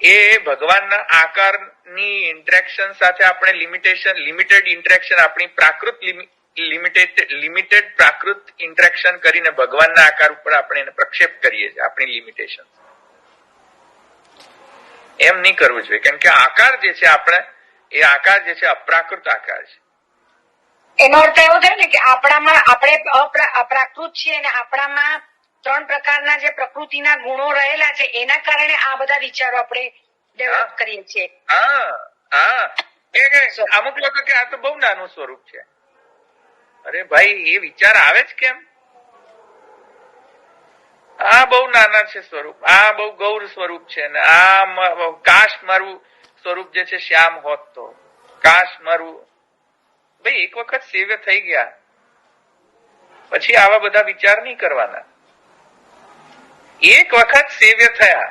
એ ભગવાનના આકારની ઇન્ટરેક્શન સાથે આપણે લિમિટેડ ઇન્ટરેક્શન, આપણી પ્રાકૃત લિમિટેડ પ્રાકૃત ઇન્ટરેક્શન કરીને ભગવાનના આકાર ઉપર આપણે એને પ્રક્ષેપ કરીએ છીએ. આપણી લિમિટેશન એમ નહીં કરવું જોઈએ, કેમ કે આકાર જે છે આપણે એ આકાર જે છે અપ્રાકૃત આકાર છે. એનો અર્થ એવો થાય ને કે આપણામાં આપણે અપ્રાકૃત છીએ અને આપણામાં 3 પ્રકારના જે પ્રકૃતિના ગુણો રહેલા છે એના કારણે આ બધા વિચારો આપણે ડેવલપ કરીએ છીએ. અમુક લોકો કે આ તો બહુ નાનું સ્વરૂપ છે. અરે ભાઈ એ વિચાર આવે જ કેમ? આ બહુ નાના છે સ્વરૂપ, આ બહુ ગૌર સ્વરૂપ છે ને આ કાશ મારું સ્વરૂપ જે છે શ્યામ હોત તો, કાશ મારું. ભાઈ એક વખત સેવ્ય થઈ ગયા પછી આવા બધા વિચાર નહીં કરવાના. એક વખત સેવ્ય થયા,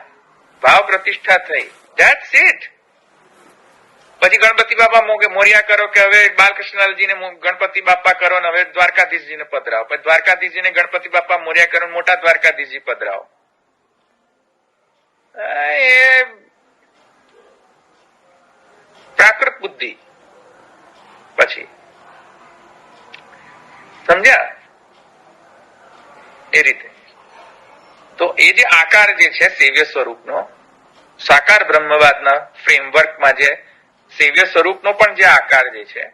ભાવ પ્રતિષ્ઠા થઈ, ધેટ્સ ઇટ. પછી ગણપતિ બાપા મોર્યા કરો કે હવે બાલકૃષ્ણલાલજીને ગણપતિ બાપા કરો ને હવે દ્વારકાધીશજીને પધરાવો, પછી દ્વારકાધીશજીને ગણપતિ બાપા મોર્યા કરો, મોટા દ્વારકાધીશજી પધરાવો. એ પ્રાકૃત બુદ્ધિ. પછી સમજ્યા એ રીતે. તો એ જે આકાર જે છે સેવ્ય સ્વરૂપનો, સાકાર બ્રહ્મવાદના ફ્રેમવર્કમાં જે સેવ્ય સ્વરૂપનો પણ જે આકાર જે છે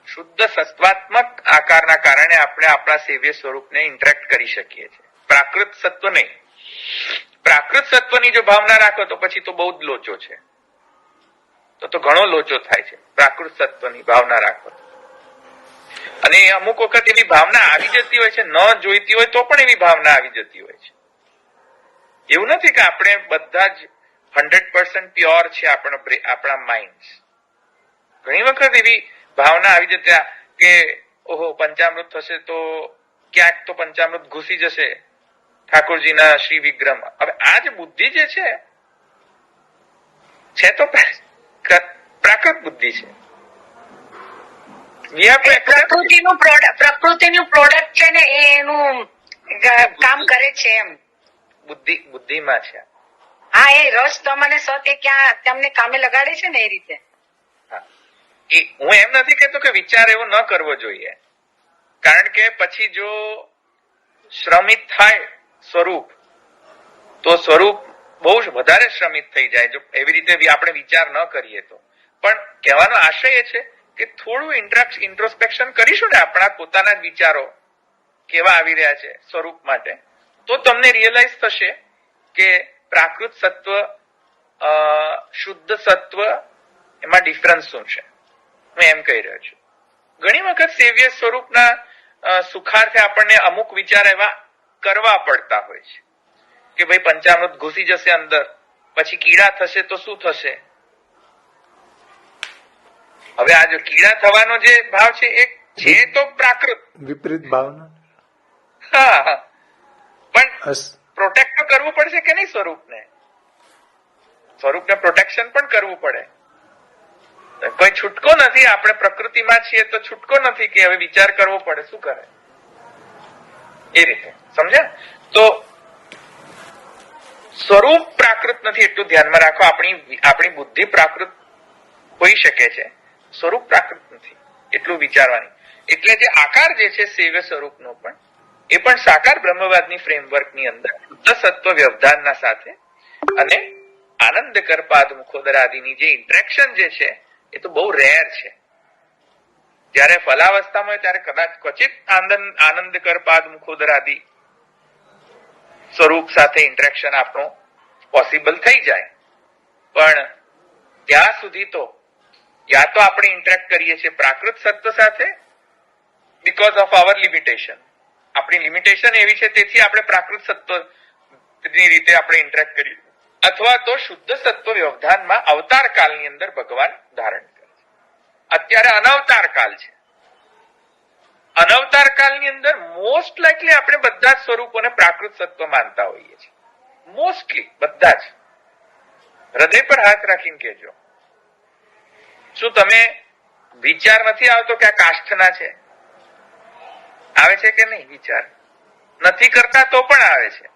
શુદ્ધ સત્વાત્મક આકારના કારણે આપણે આપણા સેવ્ય સ્વરૂપને ઇન્ટરેક્ટ કરી શકીએ છીએ. પ્રાકૃત સત્વ નહીં. પ્રાકૃત સત્વની જો ભાવના રાખો તો પછી તો બહુ જ લોચો છે, તો ઘણો લોચો થાય છે પ્રાકૃત સત્વની ભાવના રાખો. અને અમુક વખત એવી ભાવના આવી જતી હોય છે, ન જોઈતી હોય તો પણ એવી ભાવના આવી જતી હોય છે. એવું નથી કે આપણે બધા જ 100% પ્યોર છે આપણા માઇન્ડ. ઘણી વખત એવી ભાવના આવી જતી કે ઓહો પંચામૃત થશે તો ક્યાંક તો પંચામૃત ઘૂસી જશે ઠાકોરજીના શ્રી વિગ્રહમાં. હવે આ જે બુદ્ધિ જે છે તો પ્રાકૃત બુદ્ધિ છે. પ્રકૃતિનું પ્રોડક્ટ છે ને એનું કામ કરે છે એમ બુદ્ધિમાં છે. હા, એ રસ તમને સત એ ક્યાં તમને કામે લગાડે છે ને એ રીતે. હું એમ નથી કહેતો કે વિચાર એવો ન કરવો જોઈએ, કારણ કે પછી જો શ્રમિત થાય સ્વરૂપ તો સ્વરૂપ બહુ વધારે શ્રમિત થઈ જાય જો એવી રીતે આપણે વિચાર ન કરીએ તો. પણ કહેવાનો આશય એ છે કે થોડું ઇન્ટ્રોસ્પેક્શન કરીશું ને આપણા પોતાના જ વિચારો કેવા આવી રહ્યા છે સ્વરૂપ માટે, તો તમને રિયલાઇઝ થશે કે પ્રાકૃત સત્વ શુદ્ધ સત્વ એમાં ડિફરન્સ શું છે હું એમ કહી રહ્યો છું. ઘણી વખત સેવ્ય સ્વરૂપના સુખાર્થે આપણને અમુક વિચાર એવા કરવા પડતા હોય છે કે ભાઈ પંચામૃત ઘૂસી જશે અંદર, પછી કીડા થશે તો શું થશે. હવે આ જો કીડા થવાનો જે ભાવ છે એ છે તો પ્રાકૃત વિપરીત ભાવના. હા, પણ પ્રોટેક્ટ તો કરવું પડશે કે નહીં સ્વરૂપને? સ્વરૂપને પ્રોટેક્શન પણ કરવું પડે. કોઈ છૂટકો નથી. આપણે પ્રકૃતિમાં છીએ તો છૂટકો નથી કે હવે વિચાર કરવો પડે. શું કરે એ રીતે સમજ્યા? તો સ્વરૂપ પ્રાકૃત નથી એટલું ધ્યાનમાં રાખો. આપણી બુદ્ધિ પ્રાકૃત હોઈ શકે છે, સ્વરૂપ પ્રાકૃત નથી એટલું વિચારવાની. એટલે જે આકાર જે છે સેવ્ય સ્વરૂપનો પણ એ પણ સાકાર બ્રહ્મવાદની ફ્રેમવર્કની અંદર શુદ્ધ સત્વ વ્યવધાનના સાથે અને આનંદ કરપાદ મુખોદર આદિની જે ઇન્ટરેક્શન જે છે એ તો બહુ રેર છે. જયારે ફલાવસ્થામાં હોય ત્યારે કદાચ ક્વચિત આનંદ કરપાદ મુખોદર આદિ સ્વરૂપ સાથે ઇન્ટરેક્શન આપણું પોસિબલ થઈ જાય, પણ ત્યાં સુધી તો યા તો આપણે ઇન્ટરેક્ટ કરીએ છીએ પ્રાકૃત સત્વ સાથે બીકોઝ ઓફ અવર લિમિટેશન. આપણી લિમિટેશન એવી છે તેથી આપણે પ્રાકૃત સત્વની રીતે આપણે ઇન્ટરેક્ટ કરીએ, અથવા તો શુદ્ધ સત્વ વ્યવધાનમાં અવતાર કાળની અંદર ભગવાન ધારણ કરે છે. અત્યારે અનવતાર કાળ છે. અનવતાર કાળની અંદર મોસ્ટ લાઇકલી આપણે બધા જ સ્વરૂપોને પ્રાકૃત સત્વ માનતા હોઈએ છીએ. મોસ્ટલી બધા જ. હૃદય પર હાથ રાખીને કહેજો, શું તમે વિચાર નથી આવતો કે આ કાષ્ઠના છે? આવે છે કે નહીં? વિચાર નથી કરતા તો પણ આવે છે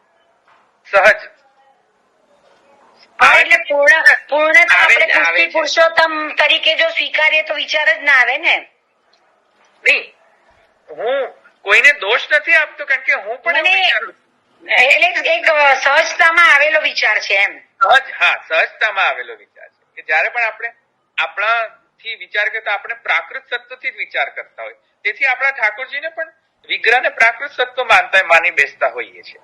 સહજ. એટલે પૂર્ણ આપણે પુરુષોત્તમ તરીકે જો સ્વીકારીએ તો વિચાર જ ના આવે ને. નહીં, હું કોઈને દોષ નથી આપતો, કારણ કે હું પણ એવું વિચારું છું. એટલે એક સહજતામાં આવેલો વિચાર છે એમ. સહજ, હા, સહજતામાં આવેલો વિચાર છે કે જયારે પણ આપણે આપણાથી વિચાર કરતા આપણે પ્રાકૃત સત્વથી જ વિચાર કરતા હોય. તેથી આપણા ઠાકોરજીને પણ વિગ્રહને પ્રાકૃત સત્વ માની બેસતા હોઈએ છીએ.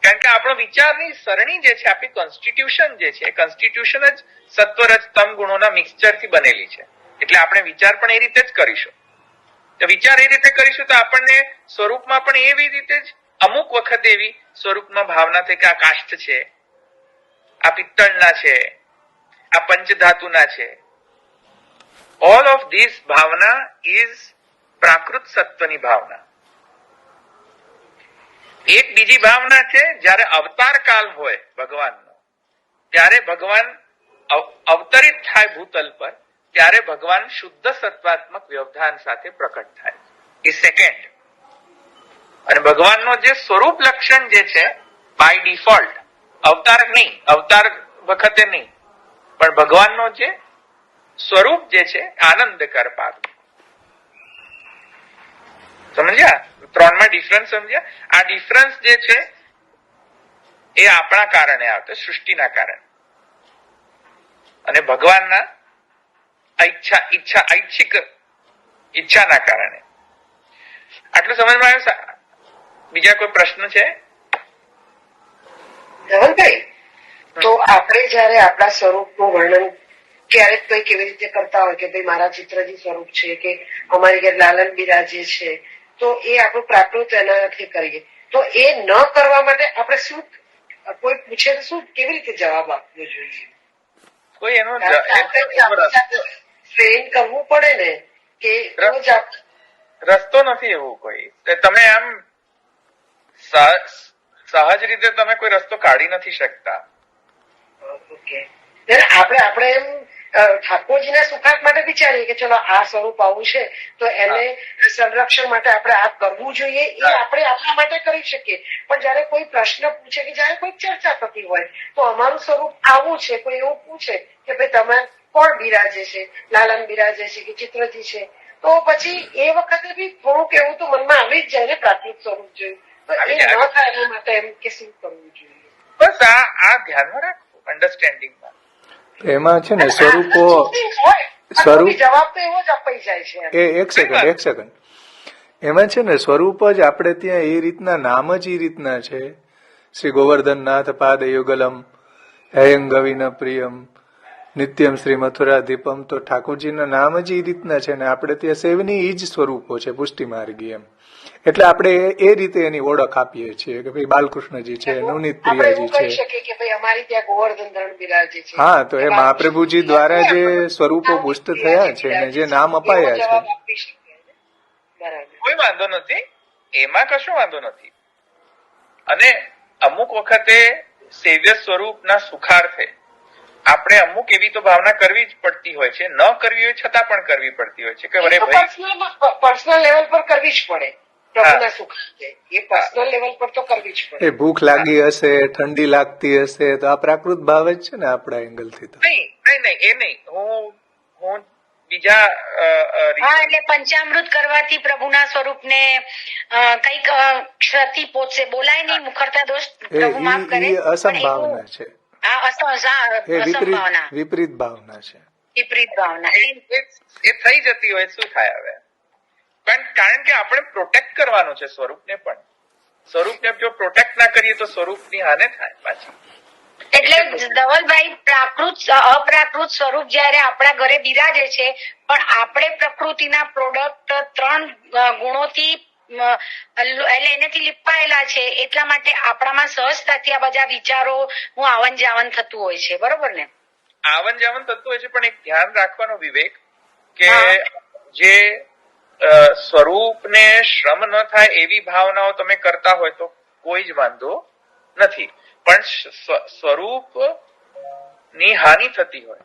કારણ કે આપણો વિચારની સરણી જે છે, આપણી કોન્સ્ટિટ્યુશન જે છે, કોન્સ્ટિટ્યુશન જ સત્વરજ તમ ગુણોના મિક્સચરથી બનેલી છે. એટલે આપણે વિચાર પણ એ રીતે જ કરીશું. તો વિચાર એ રીતે કરીશું તો આપણને સ્વરૂપમાં પણ એવી રીતે જ અમુક વખત એવી સ્વરૂપમાં ભાવના થઈ કે આ કાષ્ઠ છે, આ પિત્તળના છે, આ પંચધાતુના છે. ઓલ ઓફ ધીસ ભાવના ઇઝ પ્રાકૃત સત્વની ભાવના. એક બીજી ભાવના છે જયારે અવતાર કાળ હોય ભગવાનનો, ત્યારે ભગવાન અવતરિત થાય ભૂતલ પર, ત્યારે ભગવાન શુદ્ધ સત્વાત્મક વ્યવધાન સાથે પ્રકટ થાય. એ સેકન્ડ. અને ભગવાનનો જે સ્વરૂપ લક્ષણ જે છે બાય ડિફોલ્ટ, અવતાર નહીં, અવતાર વખતે નહીં, પણ ભગવાનનો જે સ્વરૂપ જે છે આનંદ કરપાદ. સમજ્યા? ત્રણમાં ડિફરન્સ સમજ્યા? આ ડિફરન્સ જે છે એ આપણા કારણે આવતો, સૃષ્ટિના કારણે, અને ભગવાનના ઐચ્છિક ઈચ્છાના કારણે. આટલું સમજમાં આવ્યું? બીજા કોઈ પ્રશ્ન છે? ધવલભાઈ, તો આપણે જયારે આપણા સ્વરૂપનું વર્ણન ક્યારેક કંઈક એવી રીતે કરતા હોય કે ભાઈ મારા ચિત્રજી સ્વરૂપ છે કે અમારી ઘેર લાલન બિરાજે છે, તો એ આપણું પ્રાકૃત એનાથી કરીએ, તો એ ન કરવા માટે આપણે શું, કોઈ પૂછે તો શું, કેવી રીતે જવાબ આપવો જોઈએ? કોઈ એનો ટ્રેન કરવું પડે ને કે રોજ રસ્તો નથી એવું કોઈ. તમે આમ સહજ રીતે તમે કોઈ રસ્તો કાઢી નથી શકતા. ઓકે, આપણે એમ ઠાકોરજીના સુખાર્થ માટે વિચારીએ કે ચલો આ સ્વરૂપ આવું છે તો એને સંરક્ષણ માટે આપણે આ કરવું જોઈએ, એ આપણે આપણા માટે કરી શકીએ. પણ જયારે કોઈ પ્રશ્ન પૂછે કે જયારે કોઈ ચર્ચા થતી હોય તો અમારું સ્વરૂપ આવું છે, કોઈ એવું પૂછે કે ભાઈ તમે કોણ બિરાજે છે, લાલન બિરાજે છે કે ચિત્રજી છે, તો પછી એ વખતે બી થોડુંક એવું તો મનમાં આવી જ જાય ને પ્રાકૃત સ્વરૂપ જોયું, તો એ ન થાય એના માટે એમ કે શું કરવું જોઈએ? બસ આ ધ્યાનમાં રાખવું અન્ડરસ્ટેન્ડિંગમાં. એમાં છે ને સ્વરૂપો, જવાબ તો એવો જ અપાઈ જાય છે. એક સેકન્ડ, એમાં છે ને સ્વરૂપ જ આપણે ત્યાં એ રીતના નામ જ એ રીતના છે, શ્રી ગોવર્ધનનાથ પાદ યુગલમ, હયંગવિન પ્રિયમ નિત્યમ શ્રી મથુરાધીપમ, તો ઠાકોરજીના નામ જ એ રીતના છે ને આપણે ત્યાં સેવની એ જ સ્વરૂપો છે પુષ્ટિ માર્ગી એમ. એટલે આપણે એ રીતે એની ઓળખ આપીએ છીએ કે ભાઈ બાલકૃષ્ણજી છે, નવનીત આપણે પ્રિયાજી એવું કહી છે. શકીએ કે ભાઈ અમારી ત્યાં ગોવર્ધન ધરણ બિરાજે છે. હા, તો એ મહાપ્રભુજી દ્વારા જે સ્વરૂપો પુષ્ટ થયા છે ને જે નામ અપાયા છે. બરાબર. કોઈ વાંધો નથી, એમાં કશો વાંધો નથી. અને અમુક વખતે સેવ્ય સ્વરૂપના સુખાર્થે આપણે અમુક એવી તો ભાવના કરવી જ પડતી હોય છે, ન કરવી હોય છતાં પણ કરવી પડતી હોય છે કે અરે ભાઈ પર્સનલ લેવલ પર કરવી જ પડે. પ્રભુના સુખ એ પર્સનલ લેવલ પર તો કરવી જ પડે. એ ભૂખ લાગી હશે, ઠંડી લાગતી હશે, તો આ પ્રાકૃત ભાવ જ છે ને આપણા એંગલ થી. તો નહીં એ નહીં, હું બીજા હા, એટલે પંચામૃત કરવાથી પ્રભુના સ્વરૂપને કઈક ક્ષતિ પહોંચશે, બોલાય નહીં, મુખરતા દોષ પ્રભુ માફ કરે. એ અસંભાવના છે, એ અસંભાવના, વિપરીત ભાવના છે. વિપરીત ભાવના. એ થઈ જતી હોય શું થાય હવે? કારણ કે આપણે પ્રોટેક્ટ કરવાનું છે સ્વરૂપને પણ. સ્વરૂપને જો પ્રોટેક્ટ ના કરીએ તો સ્વરૂપની હાને થાય પાછી. એટલે ધવલભાઈ, અપ્રાકૃત સ્વરૂપ જયારે આપણા ઘરે બિરાજે છે, પણ આપણે પ્રકૃતિના પ્રોડક્ટ 3 ગુણોથી એટલે એનાથી લીપાયેલા છે, એટલા માટે આપણામાં સહજતાથી આ બધા વિચારો હું આવન જાવન થતું હોય છે. બરોબર ને? આવન જાવન થતું હોય છે, પણ એક ધ્યાન રાખવાનો વિવેક કે જે સ્વરૂપને શ્રમ ન થાય એવી ભાવનાઓ તમે કરતા હોય તો કોઈ જ વાંધો નથી, પણ સ્વરૂપ ની હાનિ થતી હોય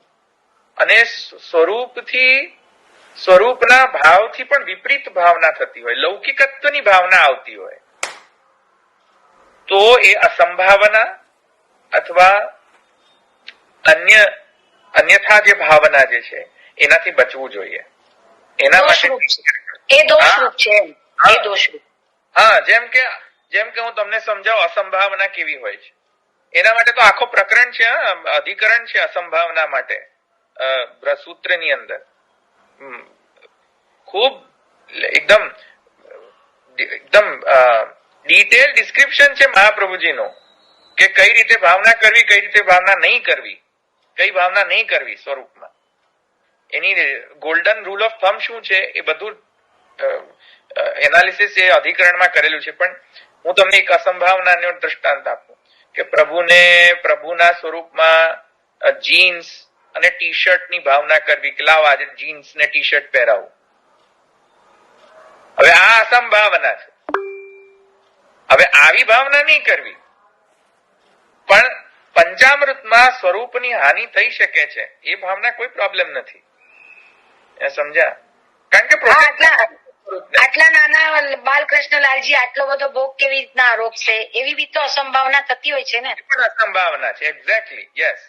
અને સ્વરૂપના ભાવથી પણ વિપરીત ભાવના થતી હોય, લૌકિકત્વની ભાવના આવતી હોય, તો એ અસંભાવના અથવા અન્યથા જે ભાવના જે છે એનાથી બચવું જોઈએ. એના માટે એ દોષરૂપ છે. એ દોષરૂપ. હા, જેમ કે હું તમને સમજાવું અસંભાવના કેવી હોય છે. એના માટે તો આખો પ્રકરણ છે, અધિકરણ છે અસંભાવના માટે સૂત્રની અંદર. ખૂબ એકદમ ડિટેલ ડિસ્ક્રિપ્શન છે મહાપ્રભુજીનું કે કઈ રીતે ભાવના કરવી, કઈ રીતે ભાવના નહીં કરવી, કઈ ભાવના નહીં કરવી સ્વરૂપમાં. એની ગોલ્ડન રૂલ ઓફ થમ્બ શું છે એ બધું એનાલિસિસ એ અધિકરણમાં કરેલું છે. પણ હું તમને એક અસંભાવનાનો દ્રષ્ટાંત આપું કે પ્રભુના સ્વરૂપમાં જીન્સ અને ટી શર્ટ ની ભાવના કરવી કે લાવ આજે જીન્સ ને ટી શર્ટ પહેરાવું. હવે આ અસંભાવના છે. હવે આવી ભાવના નહીં કરવી, પણ પંચામૃતમાં સ્વરૂપની હાનિ થઈ શકે છે એ ભાવના કોઈ પ્રોબ્લેમ નથી. સમજ્યા? કારણ કે આટલા નાના બાલકૃષ્ણલાલજી આટલો બધો ભોગ કેવી રીતના આરોપશે, એવી બી તો અસંભાવના થતી હોય છે ને. પણ અસંભાવના છે. Exactly, yes.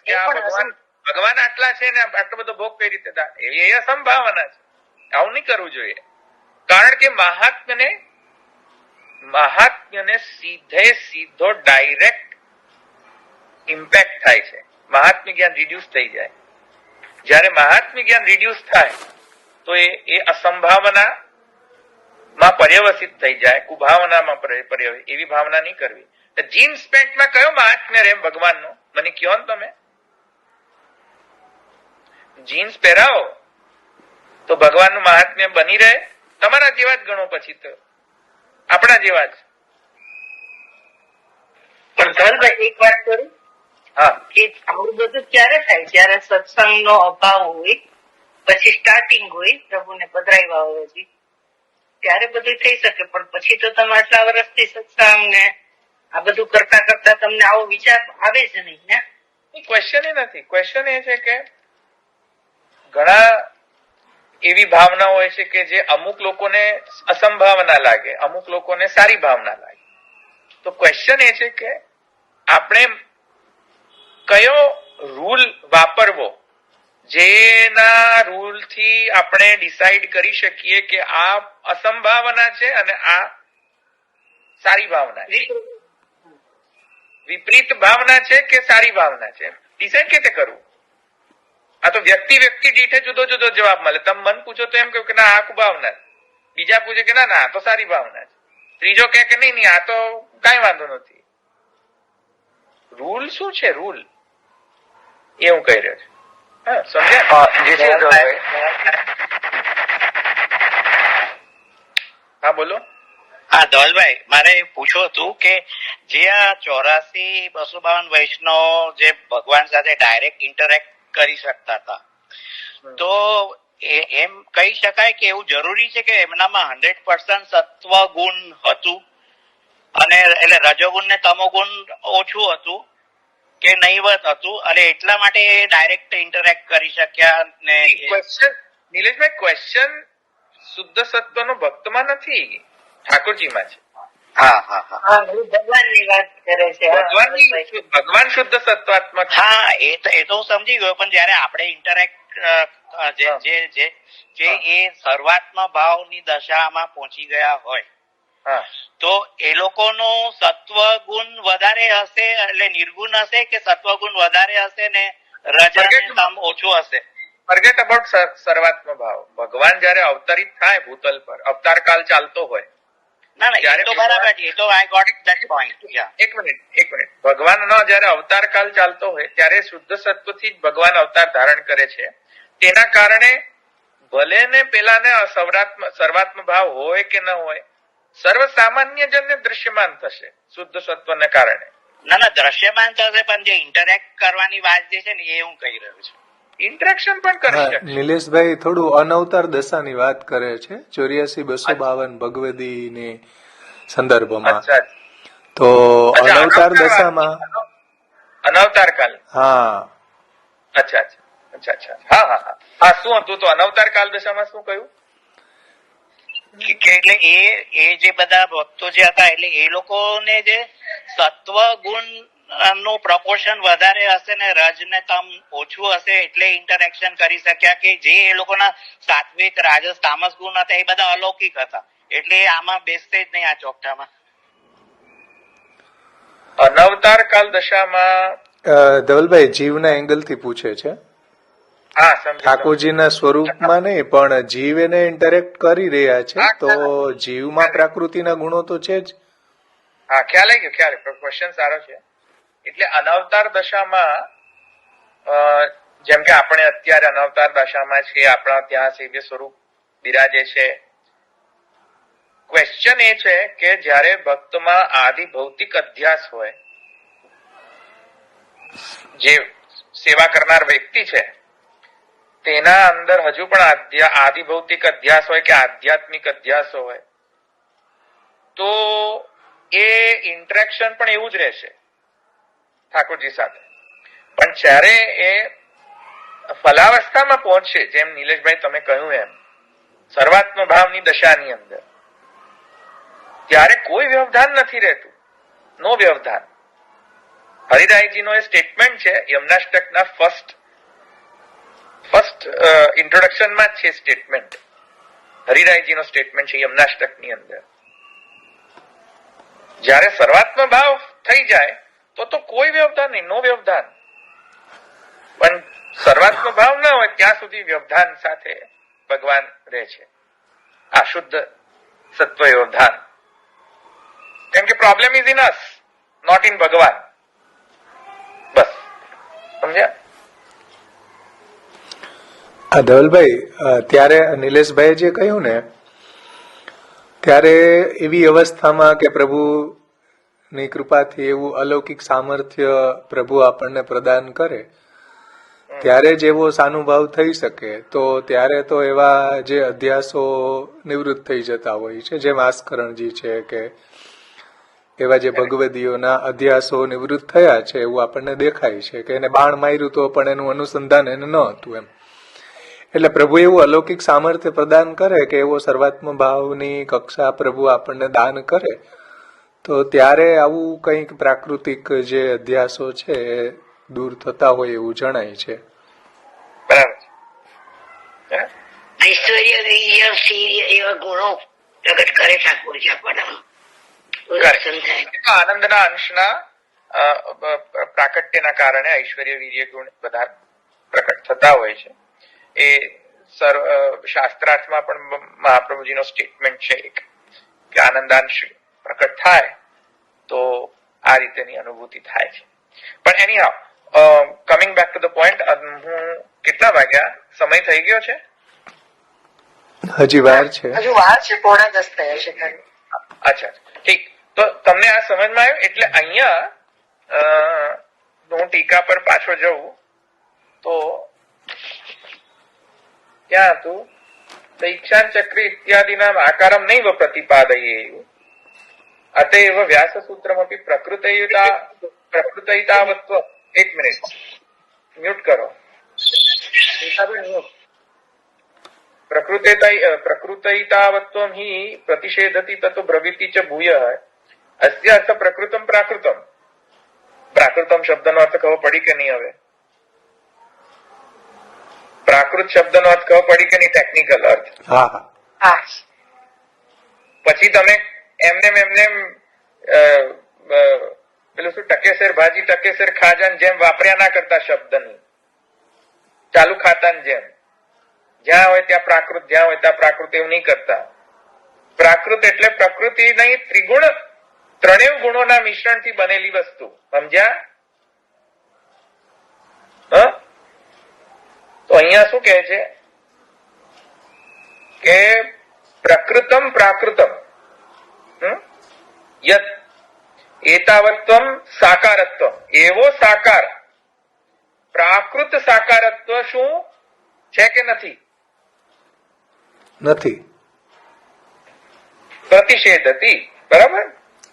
ભગવાન આટલા છે ને આટલો બધો ભોગ કઈ રીતે થાય, એ અસંભાવના છે. આવું નહીં કરવું જોઈએ. કારણ કે મહાત્મ્યને સીધો ડાયરેક્ટ ઇમ્પેક્ટ થાય છે. મહાત્મ્ય જ્ઞાન રિડ્યુસ થઈ જાય. જયારે મહાત્મ્ય જ્ઞાન રિડ્યુસ થાય તો એ અસંભાવના માં પર્યવસિત થઈ જાય, કુભાવનામાં પર્યવસિત. એવી ભાવના નહીં કરવી. જીન્સ પેન્ટમાં કયો મહાત્મ્ય રહે ભગવાનનો? મને કહો ને તમે. જીન્સ પહેરાવો તો ભગવાનનું મહાત્મ્ય બની રહે? તમારા જેવા જ ગણો પછી તો, આપણા જેવા જ. પણ ધનભાઈ એક વાત કરું. હા, કે આવું બધું ક્યારે થાય? જયારે સત્સંગનો અભાવ હોય, પછી સ્ટાર્ટિંગ હોય, પ્રભુને પધરાવ્યા હોય હજી, ત્યારે બધું થઈ શકે. પણ પછી તો તમે આટલા વર્ષથી સત્સંગ ને આ બધું કરતા કરતા તમને આવો વિચાર આવે જ નહીં ને? ક્વેશ્ચન એ નથી. ક્વેશ્ચન એ છે કે ઘણા એવી ભાવના હોય છે કે જે અમુક લોકોને અસંભાવના લાગે, અમુક લોકોને સારી ભાવના લાગે. તો ક્વેશ્ચન એ છે કે આપણે કયો રૂલ વાપરવો જેના રૂલ થી આપણે ડિસાઈડ કરી શકીએ કે આ અસંભાવના છે અને આ સારી ભાવના છે, વિપરીત ભાવના છે કે સારી ભાવના છે. ડિસાઈડ કેતે કરવું? આ તો વ્યક્તિ દીઠે જુદો જુદો જવાબ મળે. તમે મન પૂછો તો એમ કહ્યું કે ના આ કુભાવના, બીજા પૂછે કે ના આ તો સારી ભાવના છે, ત્રીજો કહે કે નહીં આ તો કઈ વાંધો નથી. રૂલ શું છે? રૂલ એ હું કહી રહ્યો છું. હા, સમજ્યા? હા બોલો. હા ધવલભાઈ, મારે પૂછવું હતું કે જે આ 84-252 વૈષ્ણવ જે ભગવાન સાથે ડાયરેક્ટ ઇન્ટરેક્ટ કરી શકતા હતા, તો એમ કહી શકાય કે એવું જરૂરી છે કે એમનામાં 100% સત્વ ગુણ હતું અને એટલે રજોગુણ ને તમોગુણ ઓછું હતું કે નહીવત હતું અને એટલા માટે ડાયરેક્ટ ઇન્ટરેક્ટ કરી શક્યા? ને ક્વેશ્ચન નિલેશભાઈ, ક્વેશ્ચન શુદ્ધ સત્વનો ભક્તમાં નથી, ઠાકોરજીમાં છે. હા હા હા ભગવાનની વાત કરે છે. ભગવાન શુદ્ધ સત્વાત્મક. હા, એ તો હું સમજી ગયો, પણ જયારે આપણે ઇન્ટરેક્ટ જે એ સર્વાત્મ ભાવની દશામાં પહોંચી ગયા હોય, હા, તો એ લોકોનું સત્વ ગુણ વધારે હશે એટલે નિર્ગુણ હશે કે સત્વ ગુણ વધારે હશે ને રજ તમ ઓછું હશે? ફોરગેટ અબાઉટ સર્વાત્મ ભાવ. ભગવાન જયારે અવતરિત થાય ભૂતલ પર, અવતાર કાળ ચાલતો હોય. ના ના, એ તો બરાબર છે, એ તો આઈ ગોટ ધેટ પોઈન્ટ. એક મિનિટ. ભગવાનનો જયારે અવતાર કાળ ચાલતો હોય ત્યારે શુદ્ધ સત્વથી જ ભગવાન અવતાર ધારણ કરે છે. તેના કારણે ભલે ને પેલાને સર્વાત્મ ભાવ હોય કે ન હોય, સર્વ સામાન્ય જનને દ્રશ્યમાન થશે શુદ્ધ સત્વને કારણે. ના ના, દ્રશ્યમાન થશે, પણ જે ઇન્ટરેક્ટ કરવાની વાત જે છે ને એ હું કહી રહ્યો છું. ઇન્ટરેક્શન પણ કરી શકે. નિલેશભાઈ થોડું અનવતાર દશાની વાત કરે છે 84-252 ભગવદી ની સંદર્ભમાં. અચ્છા, તો અનવતાર દશામાં અનવતાર કાલ. હા, અચ્છા. હા, શું હતું તો અનવતાર કાલ દશામાં શું કહ્યું? કે એટલે એ જે બધા ભક્તો જે હતા, એટલે એ લોકોને જે સત્વ ગુણ નું પ્રપોર્શન વધારે હશે ને રજ ને તમ ઓછું હશે એટલે ઇન્ટરેક્શન કરી શક્યા, કે જે એ લોકોના સાત્વિક રાજસ તામસ ગુણ હતા એ બધા અલૌકિક હતા, એટલે આમાં બેસતે જ નહીં આ ચોકઠામાં. અનવતાર કાલ દશામાં ધવલભાઈ જીવના એંગલથી પૂછે છે. હા, સમજી. ઠાકોરજીના સ્વરૂપમાં નહીં, પણ જીવ એને ઇન્ટરેક્ટ કરી રહ્યા છે, તો જીવમાં પ્રકૃતિના ગુણો તો છે જ. હા, ખ્યાલ આવી ગયો. ક્વેશ્ચન સારો છે. એટલે અનવતાર દશામાં જેમ કે આપણે અત્યારે અનવતાર દશામાં છીએ, આપણા ત્યાં સેવ્ય સ્વરૂપ બિરાજે છે. ક્વેશ્ચન એ છે કે જયારે ભક્તમાં આદિ ભૌતિક અધ્યાસ હોય, જે સેવા કરનાર વ્યક્તિ છે તેના અંદર હજુ પણ આદિ ભૌતિક અધ્યાસ હોય કે આધ્યાત્મિક અધ્યાસ હોય, તો એ ઇન્ટરેક્શન પણ એવું જ રહેશે ઠાકોરજી સાથે. પણ જ્યારે એ ફલાવસ્થામાં પહોંચશે, જેમ નિલેશભાઈ તમે કહ્યું એમ સર્વાત્મ ભાવની દશાની અંદર, ત્યારે કોઈ વ્યવધાન નથી રહેતું, નો વ્યવધાન. હરિરાયજીનો એ સ્ટેટમેન્ટ છે યમનાષ્ટકના ફર્સ્ટ ઇન્ટ્રોડક્શનમાં જ છે સ્ટેટમેન્ટ. હરિરાયજીનો સ્ટેટમેન્ટ છે યમનાષ્ટકની અંદર. જ્યારે સર્વાત્મ ભાવ થઈ જાય તો કોઈ વ્યવધાન નહીં, નો વ્યવધાન. પણ સર્વાત્મ ભાવ ના હોય ત્યાં સુધી વ્યવધાન સાથે ભગવાન રહે છે, આ શુદ્ધ સત્વ વ્યવધાન. કેમ કે problem is in us, not in ભગવાન. બસ, સમજ્યા? ધવલભાઈ, ત્યારે નિલેશભાઈ જે કહ્યું ને, ત્યારે એવી અવસ્થામાં કે પ્રભુની કૃપાથી એવું અલૌકિક સામર્થ્ય પ્રભુ આપણને પ્રદાન કરે, ત્યારે જ એવો સાનુભાવ થઈ શકે, તો ત્યારે તો એવા જે અધ્યાસો નિવૃત્ત થઈ જતા હોય છે, જેમ આસ્કરણજી છે કે એવા જે ભગવદીઓના અધ્યાસો નિવૃત્ત થયા છે એવું આપણને દેખાય છે કે એને બાણ માર્યું તો પણ એનું અનુસંધાન એને ન હતું એમ. એટલે પ્રભુ એવું અલૌકિક સામર્થ્ય પ્રદાન કરે કે એવો સર્વાત્મ ભાવની કક્ષા પ્રભુ આપણને દાન કરે, તો ત્યારે આવું કંઈક પ્રાકૃતિક જે અધ્યાસો છે એ દૂર થતા હોય એવું જણાય છે. બરાબર. ઐશ્વર્ય, વીર્ય, શીર્ય એવા ગુણો પ્રગટ કરે ઠાકોરજી આપણને. આનંદના અંશના પ્રાકટ્યના કારણે ઐશ્વર્ય, વીર્ય ગુણ બધા પ્રકટ થતા હોય છે. એ શાસ્ત્રાર્થમાં પણ મહાપ્રભુજીનો સ્ટેટમેન્ટ છે કે આનંદાંશ પ્રકટ થાય તો આ રીતેની અનુભૂતિ થાય છે. પણ એની coming back to the point, હું કેટલા વાગ્યા? સમય થઈ ગયો છે? હજી વાર છે. હજુ વાર છે, 9:45 થયા છે ખાલી. અચ્છા, ઠીક. તો તમને આ સમજમાં આવ્યું? એટલે અહીંયા હું ટીકા પર પાછો જઉં તો ક્યાં હતું? દૈક્ષાન ચક્રી ઇત્યાદિના આકારમ નૈવ પ્રતિપાદયે અતએવ વ્યાસસૂત્રમપી પ્રકૃતૈતાવત્વ. એક મિનિટ, મ્યુટ કરો. પ્રકૃતૈતાવત્વમ હિ પ્રતિષેધતિ તતો બ્રવીતિ ચ ભૂયઃ અસ્ય અર્થ પ્રકૃતમ પ્રાકૃતમ. પ્રાકૃતમ શબ્દનો અર્થ ખબર પડી કે નહીં? હવે પ્રાકૃત શબ્દનો અર્થ ખબર પડી કે નહીં? ટેકનિકલ અર્થ. પછી તમે એમને પેલું શું ટકેસર ભાજી ટકેસર ખાજાન જેમ વાપર્યા ના કરતા શબ્દની, ચાલુ ખાતાની જેમ. જ્યાં હોય ત્યાં પ્રાકૃત, જ્યાં હોય ત્યાં પ્રાકૃત, એવું નહીં કરતા. પ્રાકૃત એટલે પ્રકૃતિ નહીં, ત્રિગુણ, ત્રણેય ગુણોના મિશ્રણથી બનેલી વસ્તુ. સમજ્યા? તો અહીંયા શું કહે છે કે પ્રકૃતમ પ્રાકૃતમ યદ એતાવત્વમ સાકારત્વમ. એવો સાકાર પ્રાકૃત સાકારત્વ શું છે કે નથી? નથી. પ્રતિષેધ હતી, બરાબર?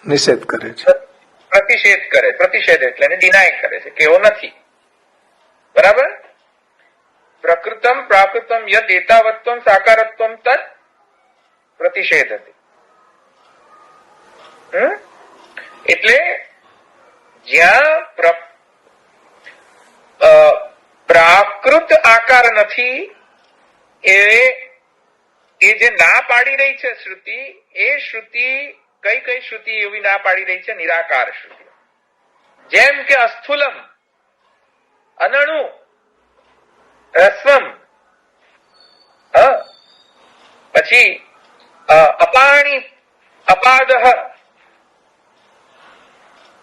નિષેધ કરે છે. પ્રતિષેધ કરે. પ્રતિષેધ એટલે ડિનાય કરે છે, કેવો નથી. બરાબર? પ્રકૃતમ પ્રાકૃતમ યદ એતાવત્વમ સાકારત્વમ તદ પ્રતિષેધ હતી. એટલે જ્યાં પ્રાકૃત આકાર નથી, એ જે ના પાડી રહી છે શ્રુતિ, એ શ્રુતિ કઈ શ્રુતિ એવી ના પાડી રહી છે? નિરાકાર શ્રુતિ. જેમ કે અસ્થૂલમ, અનણુ, રસ્વમ, પછી અપાણી, અપાદહ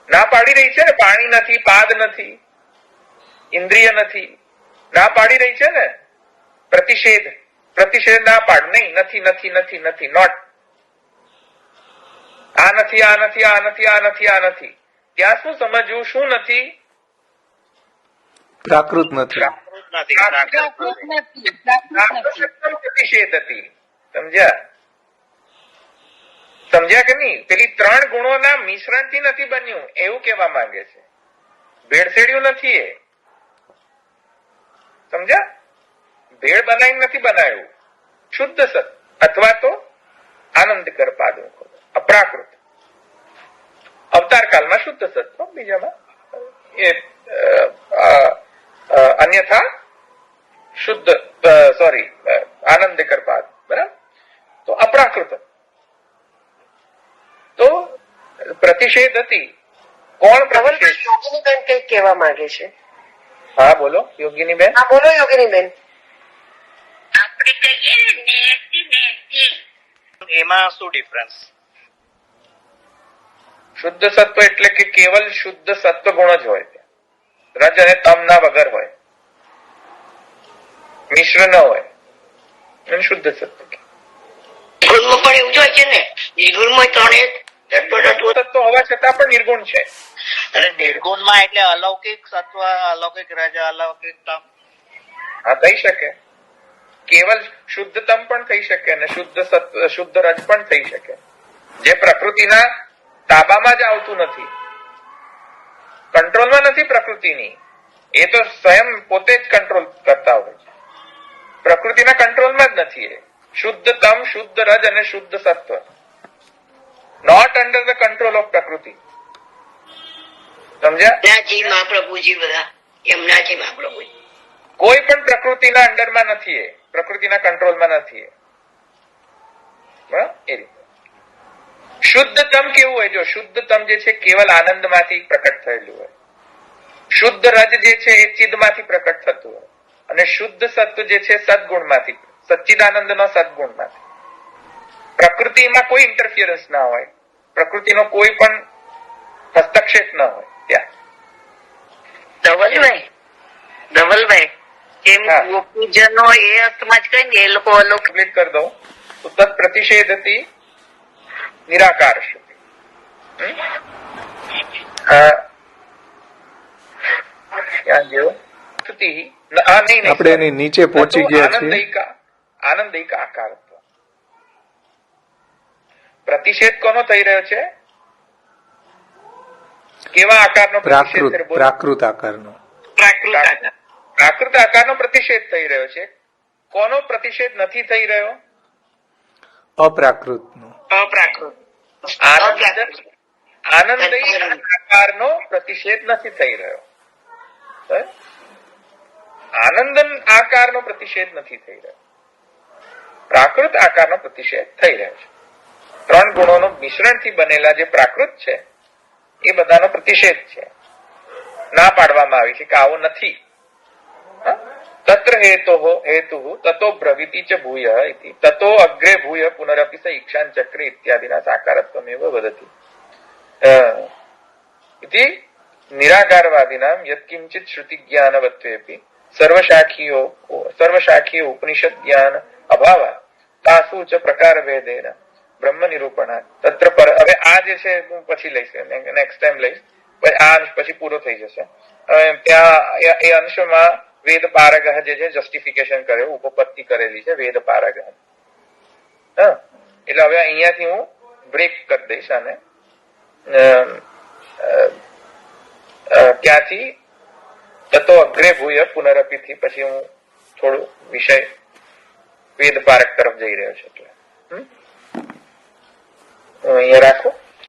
ના પાડી રહી છે ને. પાણી નથી, પાદ નથી, ઇન્દ્રિય નથી, ના પાડી રહી છે ને. પ્રતિષેધ, પ્રતિષેધ ના પાડ. નહીં, નથી, નથી, નથી, નથી, નોટ. આ નથી, આ નથી, આ નથી, આ નથી, આ નથી. ત્યાં શું સમજવું? શું નથી? પ્રાકૃત નથી. પ્રતિષેધ હતી. સમજ્યા? સમજ્યા કે નહીં? પેલી ત્રણ ગુણોના મિશ્રણથી નથી બન્યું, એવું કહેવા માંગે છે. ભેળસેડ્યું નથી એ. સમજ્યા? ભેળ બનાવીને નથી બનાવ્યું. શુદ્ધ સત અથવા તો આનંદ કર પાદ અપ્રાકૃત. અવતાર કાળમાં શુદ્ધ સત્વ, બીજામાં એ અન્યથા શુદ્ધ, સોરી, આનંદ કર પાદ. બરાબર? તો અપ્રાકૃત. તો પ્રતિષેધ હતી. કોણ પ્રતિષેધ? યોગિનીબેન કઈક કહેવા માંગે છે. હા બોલો યોગિની બેન. હા બોલો યોગિનીબેન. આપણે કહીએ ને નેતિ નેતિ, એમાં શું ડિફરન્સ? શુદ્ધ સત્વ એટલે કે કેવલ શુદ્ધ સત્વ ગુણ જ હોય, રજ અને તમના વગર હોય, મિશ્ર ન હોય, શુદ્ધ સત્વ. ગુણમાં પણ એવું જ હોય છે ને, નિર્ગુણમાં ત્રણેય સત્વ હોવા છતાં પણ નિર્ગુણ છે. એટલે નિર્ગુણમાં એટલે અલૌકિક સત્વ, અલૌકિક રજ, અલૌકિક તમ. હા, થઈ શકે. કેવલ શુદ્ધતમ પણ થઈ શકે અને શુદ્ધ સત્વ, શુદ્ધ રજ પણ થઈ શકે, જે પ્રકૃતિના તાબામાં જ આવતું નથી, કંટ્રોલમાં નથી પ્રકૃતિની. એ તો સ્વયં પોતે જ કંટ્રોલ કરતા હોય છે, પ્રકૃતિના કંટ્રોલમાં જ નથી. એ શુદ્ધ તમ, શુદ્ધ રજ અને શુદ્ધ સત્વ, not under the control of પ્રકૃતિ. સમજ્યા? જી મહાપ્રભુજી બધા એમના જી મહાપ્રભુજી કોઈ પણ પ્રકૃતિના અંડરમાં નથી, એ પ્રકૃતિના કંટ્રોલમાં નથી. એ રીતે શુદ્ધતમ કેવું હોય? જો શુદ્ધતમ જે છે કેવલ આનંદમાંથી પ્રકટ થયેલું હોય, શુદ્ધ રજ જે છે એ ચિદમાંથી પ્રકટ થતું હોય, અને શુદ્ધ સત્વ જે છે સદગુણમાંથી, સચ્ચિદાનંદનો સદગુણમાંથી. પ્રકૃતિમાં કોઈ ઇન્ટરફિયરન્સ ના હોય, પ્રકૃતિનો કોઈ પણ હસ્તક્ષેપ ના હોય ત્યાં. ધવલભાઈ જેમ હા. ગોપીજનો એ અર્થમાં જ કહી ને એ લોકો અલોક ક્લિક કરી દઉં તો તત્ પ્રતિષેધતી નિરાકાર શ્રુતિ. ક્યાં ગયો? શ્રુતિ નહીં આપણે એની નીચે પહોંચી ગયા છીએ. આનંદિક આકારત્વ. પ્રતિષેધ કોનો થઈ રહ્યો છે? કેવા આકારનો પ્રતિષેધ? પ્રાકૃત આકારનો. પ્રાકૃત આકારનો પ્રતિષેધ થઈ રહ્યો છે. કોનો પ્રતિષેધ નથી થઈ રહ્યો? અપ્રાકૃતનો. આનંદયી આકારનો પ્રતિષેધ નથી થઈ રહ્યો. આનંદન આકારનો પ્રતિષેધ નથી થઈ રહ્યો. પ્રાકૃત આકારનો પ્રતિષેધ થઈ રહ્યો છે. 3 ગુણોનો મિશ્રણથી બનેલા જે પ્રાકૃત છે એ બધાનો પ્રતિષેધ છે. ના પાડવામાં આવી છે કે આવો નથી. તત્ર હેતુ તતો બ્રવીતિ ચ ભૂય ઇતિ તતો અગ્રે ભૂય પુનરપી સ ઈક્ષાન ચક્ર ઇત્યાદિના સાકારત્વમેવ વદતિ ઇતિ નિરાકારવાદીનામ યત્કિંચિત શ્રુતિ જ્ઞાનવત્વેપી સર્વશાખીય ઉપનિષદ જ્ઞાન અભાવ તાસુ ચ પ્રકાર ભેદેન બ્રહ્મ નિરૂપણા તત્ર પર. હવે આ જે છે હું પછી લઈશ, નેક્સ્ટ ટાઈમ લઈશ. આ અંશ પછી પૂરો થઈ જશે. ત્યાં એ અંશમાં વેદ પારગહ જે છે જસ્ટિફિકેશન કર્યું, ઉપપત્તિ કરેલી છે વેદ પારગહ. એટલે હવે અહીંયાથી હું બ્રેક કરી દઈશ અને ક્યાંથી તતો અગ્રે ભૂય પુનરપી થી પછી હું થોડું વિષય વેદ પારક તરફ જઈ રહ્યો છું. એટલે હું અહીંયા રાખું.